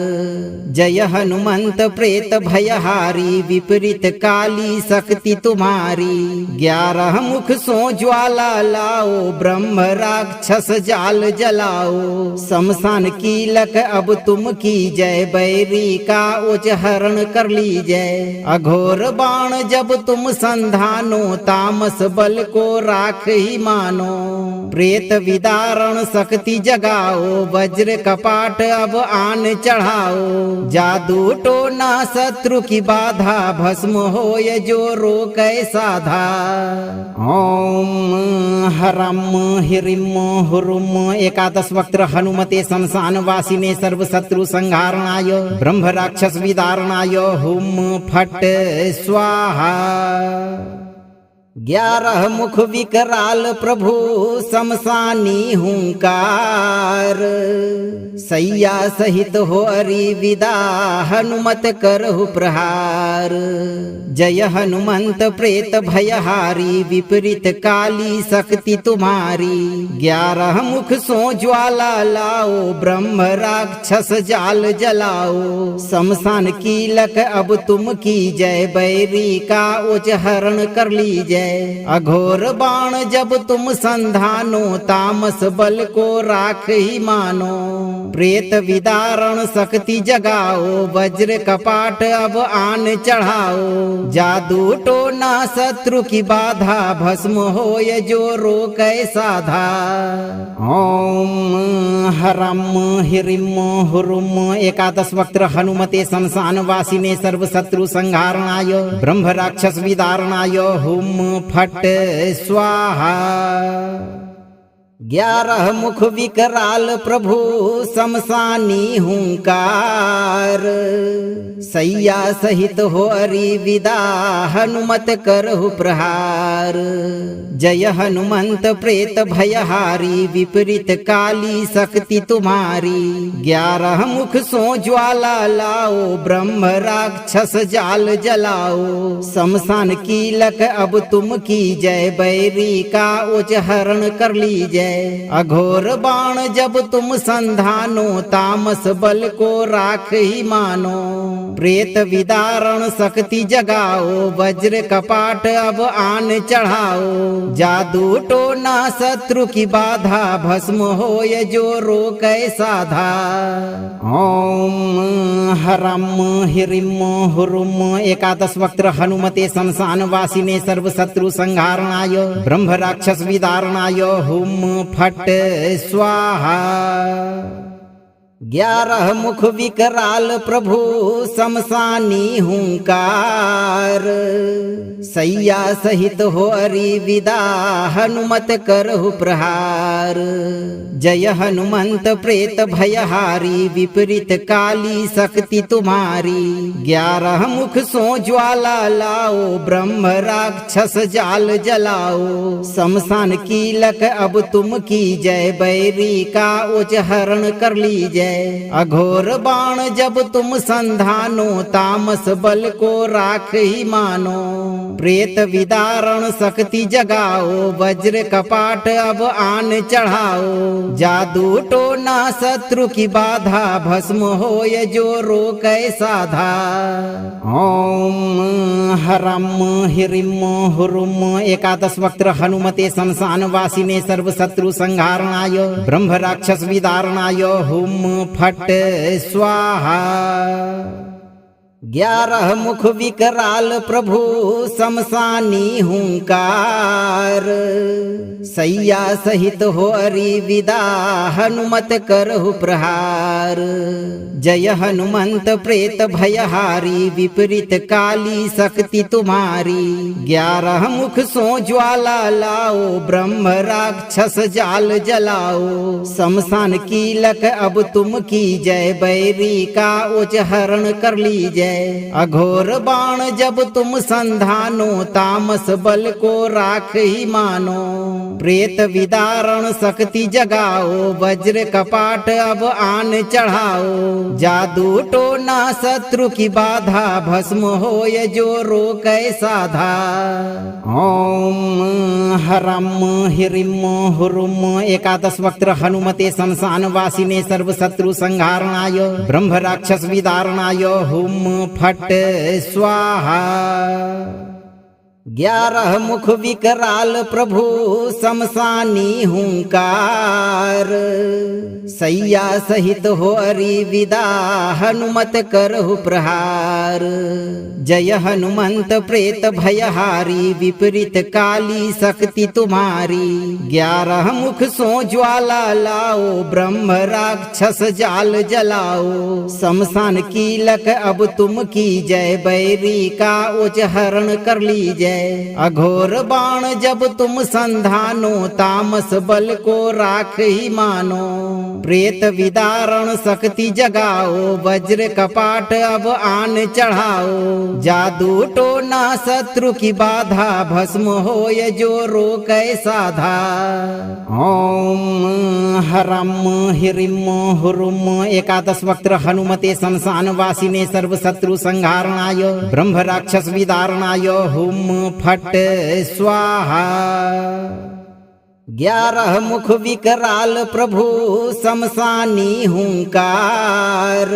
जय हनुमंत प्रेत भयहारी, विपरीत काली शक्ति तुम्हारी। 11 मुख सो ज्वाला लाओ, ब्रह्म राक्षस जाल जलाओ। शमशान कीलक अब तुम की जय, बैरी का उच हरण कर लीजय। अघोर बाण जब तुम संधानो, तामस बल को राख ही मानो। प्रेत विदारण शक्ति जगाओ, वज्र कपाट अब आन चढ़ाओ। जादू टोना शत्रु की बाधा, भस्म होय जो रोकै साधा। ओम हरम हिरिम हुरुम। 11 वक्त्र हनुमते शमशान वासिने, सर्व शत्रु संहारणाय ब्रह्म राक्षस विदारणाय हुम फट स्वाहा। 11 मुख विकराल प्रभु शमशानी हुंकार, सैया सहित हो अरि विदा हनुमत करहु प्रहार। जय हनुमंत प्रेत भयहारी, विपरीत काली शक्ति तुम्हारी। 11 मुख सो ज्वाला लाओ, ब्रह्म राक्षस जाल जलाओ। शमशान कीलक अब तुम की जय, बैरी का उच हरण कर लीजय। अघोर बाण जब तुम संधानो, तामस बल को राख ही मानो। प्रेत विदारण शक्ति जगाओ, वज्र कपाट अब आन चढ़ाओ। जादू टोना शत्रु की बाधा, भस्म होय जो रोकै साधा। ओम हरम हिरिम हुरुम। 11 वक्त्र हनुमते शमशान वासिने, सर्व शत्रु संहारणाय ब्रह्म राक्षस विदारणाय हुम फट स्वाहा। 11 मुख विकराल प्रभु शमशानी हुंकार, सैया सहित हो अरि विदा हनुमत करहु प्रहार। जय हनुमंत प्रेत भयहारी, विपरीत काली शक्ति तुम्हारी। 11 मुख सो ज्वाला लाओ, ब्रह्म राक्षस जाल जलाओ। शमशान कीलक अब तुम की जय, बैरी का उच हरण कर लीजय। अघोर बाण जब तुम संधानो, तामस बल को राख ही मानो। प्रेत विदारण शक्ति जगाओ, वज्र कपाट अब आन चढ़ाओ। जादू टोना शत्रु की बाधा, भस्म होय जो रोकै साधा। ओम हरम हिरिम हुरुम। 11 वक्त्र हनुमते शमशान वासिने, सर्व शत्रु संहारणाय ब्रह्म राक्षस विदारणाय हुम फट स्वाहा। 11 मुख विकराल प्रभु शमशानी हुंकार, सैया सहित हो अरि विदा हनुमत करहु प्रहार। जय हनुमंत प्रेत भयहारी, विपरीत काली शक्ति तुम्हारी। 11 मुख सो ज्वाला लाओ, ब्रह्म राक्षस जाल जलाओ। शमशान कीलक अब तुम की जय, बैरी का उच हरण कर लीजय। जय। अघोर बाण जब तुम संधानो, तामस बल को राख ही मानो। प्रेत विदारण शक्ति जगाओ, वज्र कपाट अब आन चढ़ाओ। जादू टोना शत्रु की बाधा, भस्म होय जो रोकै साधा। ओम हरम हिरिम हुरुम। एकादश वक्त्र हनुमते शमशान वासिने सर्व शत्रु संहारणाय ब्रह्म राक्षस विदारणाय हुम फट स्वाहा। 11 मुख विकराल प्रभु शमशानी हुंकार। सैया सहित हो अरि विदा, हनुमत करहु प्रहार। जय हनुमंत प्रेत भयहारी, विपरीत काली शक्ति तुम्हारी। 11 मुख सो ज्वाला लाओ, ब्रह्म राक्षस जाल जलाओ। शमशान कीलक अब तुम की जय, बैरी का उच हरण कर लीजय। अघोर बाण जब तुम संधानो, तामस बल को राख ही मानो। प्रेत विदारण शक्ति जगाओ, वज्र कपाट अब आन चढ़ाओ। जादू टोना शत्रु की बाधा, भस्म होय जो रोकै साधा। ओम हरम हिरिम हुरुम। एकादश वक्त्र हनुमते शमशान वासिने सर्व शत्रु संहारणाय ब्रह्म राक्षस विदारणाय हुम फट स्वाहा। 11 मुख विकराल प्रभु शमशानी हुंकार। सैया सहित हो अरि विदा, हनुमत करहु प्रहार। जय हनुमंत प्रेत भयहारी, विपरीत काली शक्ति तुम्हारी। 11 मुख सो ज्वाला लाओ, ब्रह्म राक्षस जाल जलाओ। शमशान कीलक अब तुम की जय, बैरी का उच हरण कर लीजय। अघोर बाण जब तुम संधानो, तामस बल को राख ही मानो। प्रेत विदारण शक्ति जगाओ, वज्र कपाट अब आन चढ़ाओ। जादू टोना शत्रु की बाधा, भस्म होय जो रोकै साधा। ओम हरम हिरिम हुरुम। एकादश वक्त्र हनुमते शमशान वासिने सर्व शत्रु संहारणाय ब्रह्म राक्षस विदारणाय हुम फट स्वाहा। 11 मुख विकराल प्रभु शमशानी हुंकार।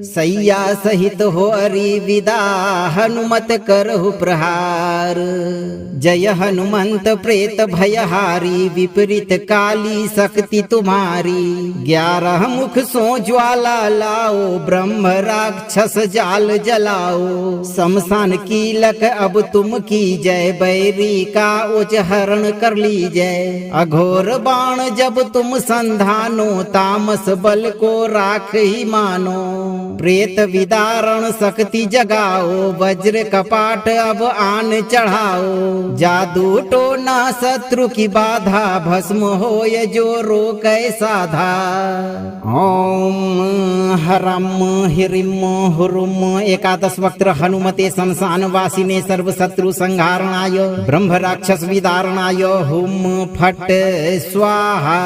सैया सहित हो अरि विदा, हनुमत करहु प्रहार। जय हनुमंत प्रेत भयहारी, विपरीत काली शक्ति तुम्हारी। 11 मुख सो ज्वाला लाओ, ब्रह्म राक्षस जाल जलाओ। शमशान कीलक अब तुम की जय, बैरी का उच हरण कर लीजय। अघोर बाण जब तुम संधानो, तामस बल को राख ही मानो। प्रेत विदारण शक्ति जगाओ, वज्र कपाट अब आन चढ़ाओ। जादू टोना शत्रु की बाधा, भस्म होय जो रोकै साधा। ओम हरम हिरिम हुरुम। एकादश वक्त्र हनुमते शमशान वासिने सर्व शत्रु संहारणाय ब्रह्म राक्षस विदारणाय हुम फट स्वाहा।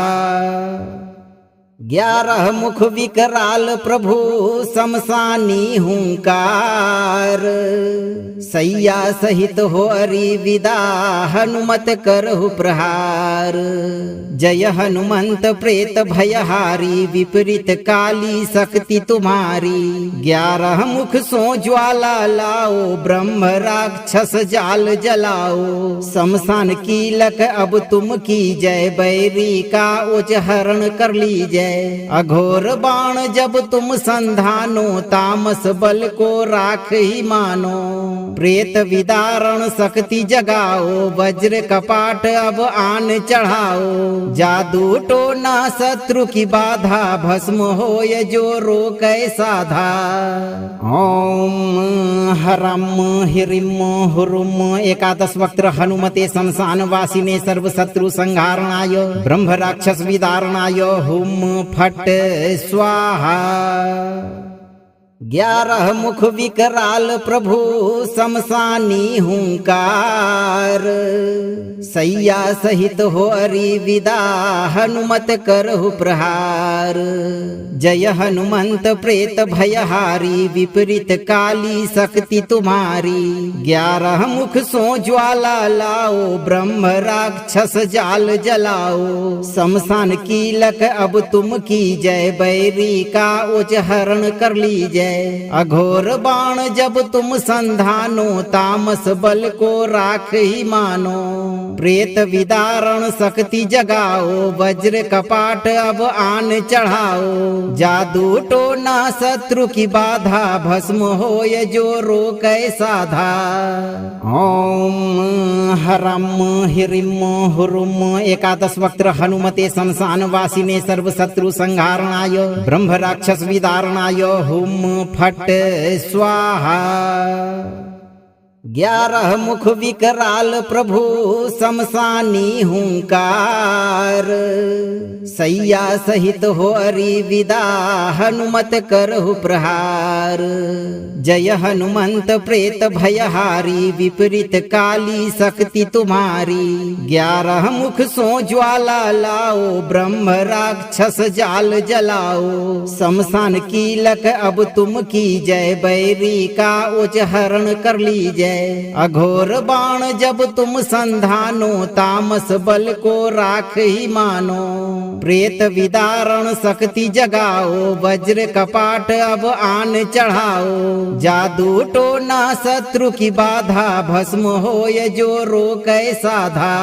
11 मुख विकराल प्रभु शमशानी हुंकार। सैया सहित हो अरि विदा, हनुमत करहु प्रहार। जय हनुमंत प्रेत भयहारी, विपरीत काली शक्ति तुम्हारी। 11 मुख सो ज्वाला लाओ, ब्रह्म राक्षस जाल जलाओ। शमशान कीलक अब तुम की जय, बैरी का उच हरण कर लीजय। अघोर बाण जब तुम संधानो, तामस बल को राख ही मानो। प्रेत विदारण शक्ति जगाओ, वज्र कपाट अब आन चढ़ाओ। जादू टोना शत्रु की बाधा, भस्म होय जो रोकै साधा। ओम हरम हिरिम हुरुम। एकादश वक्त्र हनुमते शमशान वासिने सर्व शत्रु संहारणाय ब्रह्म राक्षस विदारणाय हुम फट स्वाहा। 11 मुख विकराल प्रभु शमशानी हुंकार, सैया सहित हो अरि विदा हनुमत करहु प्रहार। जय हनुमंत प्रेत भयहारी, विपरीत काली शक्ति तुम्हारी। 11 मुख सो ज्वाला लाओ, ब्रह्म राक्षस जाल जलाओ। शमशान कीलक अब तुम की जय, बैरी का उच हरण कर लीजय। अघोर बाण जब तुम संधानो, तामस बल को राख ही मानो। प्रेत विदारण शक्ति जगाओ, वज्र कपाट अब आन चढ़ाओ। जादू टोना शत्रु की बाधा, भस्म होय जो रोकै साधा। ओम हरम हिरिम हुरुम। 11 वक्त्र हनुमते शमशान वासिने, सर्व शत्रु संहारणाय, ब्रह्म राक्षस विदारणाय। हुम फट स्वाहा। 11 मुख विकराल प्रभु शमशानी हुंकार, सैया सहित हो अरि विदा हनुमत करहु प्रहार। जय हनुमंत प्रेत भयहारी, विपरीत काली शक्ति तुम्हारी। 11 मुख सो ज्वाला लाओ, ब्रह्म राक्षस जाल जलाओ। शमशान कीलक अब तुम की जय, बैरी का उच हरण कर लीजय। अघोर बाण जब तुम संधानो, तामस बल को राख ही मानो। प्रेत विदारण शक्ति जगाओ, वज्र कपाट अब आन चढ़ाओ। जादू टोना शत्रु की बाधा, भस्म होय जो रोकै साधा।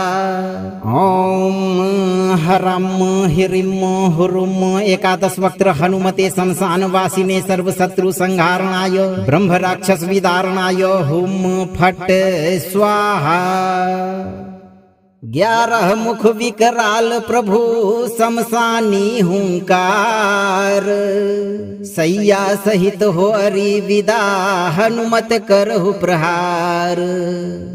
ओम हरम हिरिम हुरुम। 11 वक्त्र हनुमते शमशान वासिने, सर्व शत्रु संहारणाय, ब्रह्म राक्षस विदारणाय। हुम फट स्वाहा। 11 मुख विकराल प्रभु शमशानी हुंकार, सैया सहित हो अरि विदा हनुमत करहु प्रहार।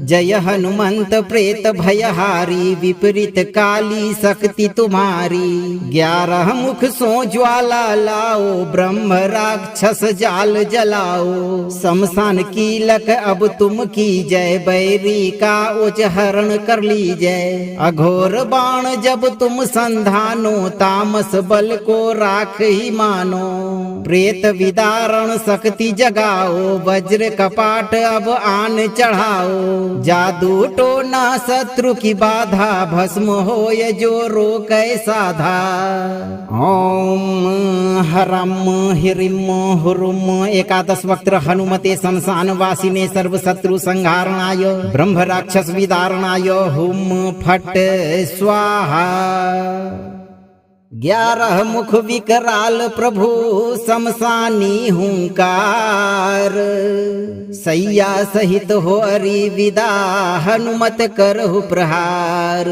जय हनुमंत प्रेत भयहारी, विपरीत काली शक्ति तुम्हारी। 11 मुख सो ज्वाला लाओ, ब्रह्म राक्षस जाल जलाओ। शमशान कीलक अब तुम की जय, बैरी का उच हरण कर लीजय। अघोर बाण जब तुम संधानो, तामस बल को राख ही मानो। प्रेत विदारण शक्ति जगाओ, वज्र कपाट अब आन चढ़ाओ। जादू टोना शत्रु की बाधा, भस्म होय जो रोकै साधा। ओम हरम हिरिम हुरुम। 11 वक्त्र हनुमते शमशान वासिने, सर्व शत्रु संहारणाय, ब्रह्म राक्षस विदारणाय। हुम फट स्वाहा। 11 मुख विकराल प्रभु शमशानी हुंकार, सैया सहित हो अरि विदा हनुमत करहु प्रहार।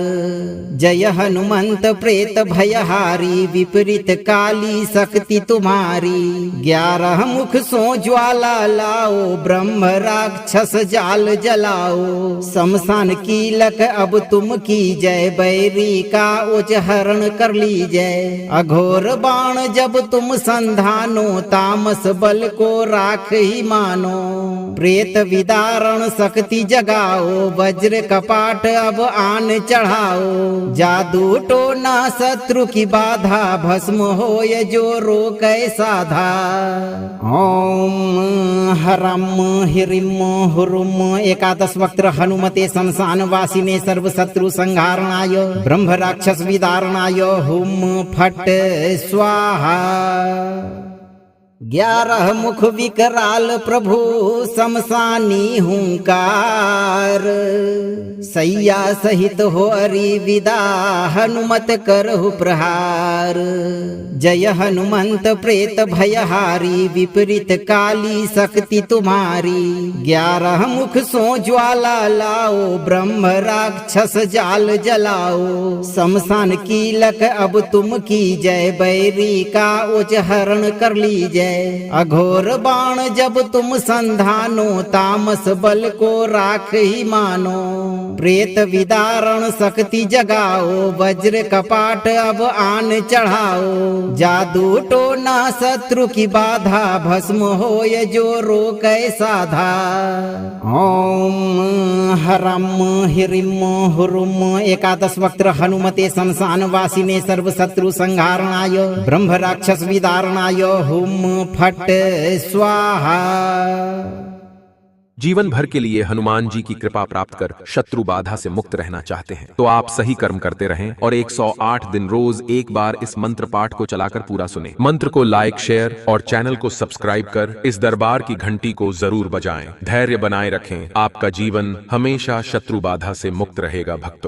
जय हनुमंत प्रेत भयहारी, विपरीत काली शक्ति तुम्हारी। 11 मुख सो ज्वाला लाओ, ब्रह्म राक्षस जाल जलाओ। शमशान कीलक अब तुम की जय, बैरी का उच हरण कर लीजय। अघोर बाण जब तुम संधानो, तामस बल को राख ही मानो। प्रेत विदारण शक्ति जगाओ, वज्र कपाट अब आन चढ़ाओ। जादू टोना शत्रु की बाधा, भस्म होय जो रोकै साधा। ओम हरम हिरिम हुरुम। 11 वक्त्र हनुमते शमशान वासिने, सर्व शत्रु संहारणाय, ब्रह्म राक्षस विदारणाय। हुम फट स्वाहा। 11 मुख विकराल प्रभु शमशानी हुंकार, सैया सहित हो अरि विदा हनुमत करहु प्रहार। जय हनुमंत प्रेत भयहारी, विपरीत काली शक्ति तुम्हारी। 11 मुख सो ज्वाला लाओ, ब्रह्म राक्षस जाल जलाओ। शमशान कीलक अब तुम की जय, बैरी का उच हरण कर लीजय। अघोर बाण जब तुम संधानो, तामस बल को राख ही मानो। प्रेत विदारण शक्ति जगाओ, वज्र कपाट अब आन चढ़ाओ। जादू टोना शत्रु की बाधा, भस्म होय जो रोकै साधा। ओम हरम हिरिम हुरुम एकादश वक्त्र हनुमते शमशान वासिने सर्व शत्रु संहारणाय ब्रह्म राक्षस विदारणाय हुम फट स्वाहा। जीवन भर के लिए हनुमान जी की कृपा प्राप्त कर शत्रु बाधा से मुक्त रहना चाहते हैं तो आप सही कर्म करते रहें और 108 दिन रोज एक बार इस मंत्र पाठ को चलाकर पूरा सुने। मंत्र को लाइक, शेयर और चैनल को सब्सक्राइब कर इस दरबार की घंटी को जरूर बजाएं। धैर्य बनाए रखें, आपका जीवन हमेशा शत्रु बाधा से मुक्त रहेगा भक्तों।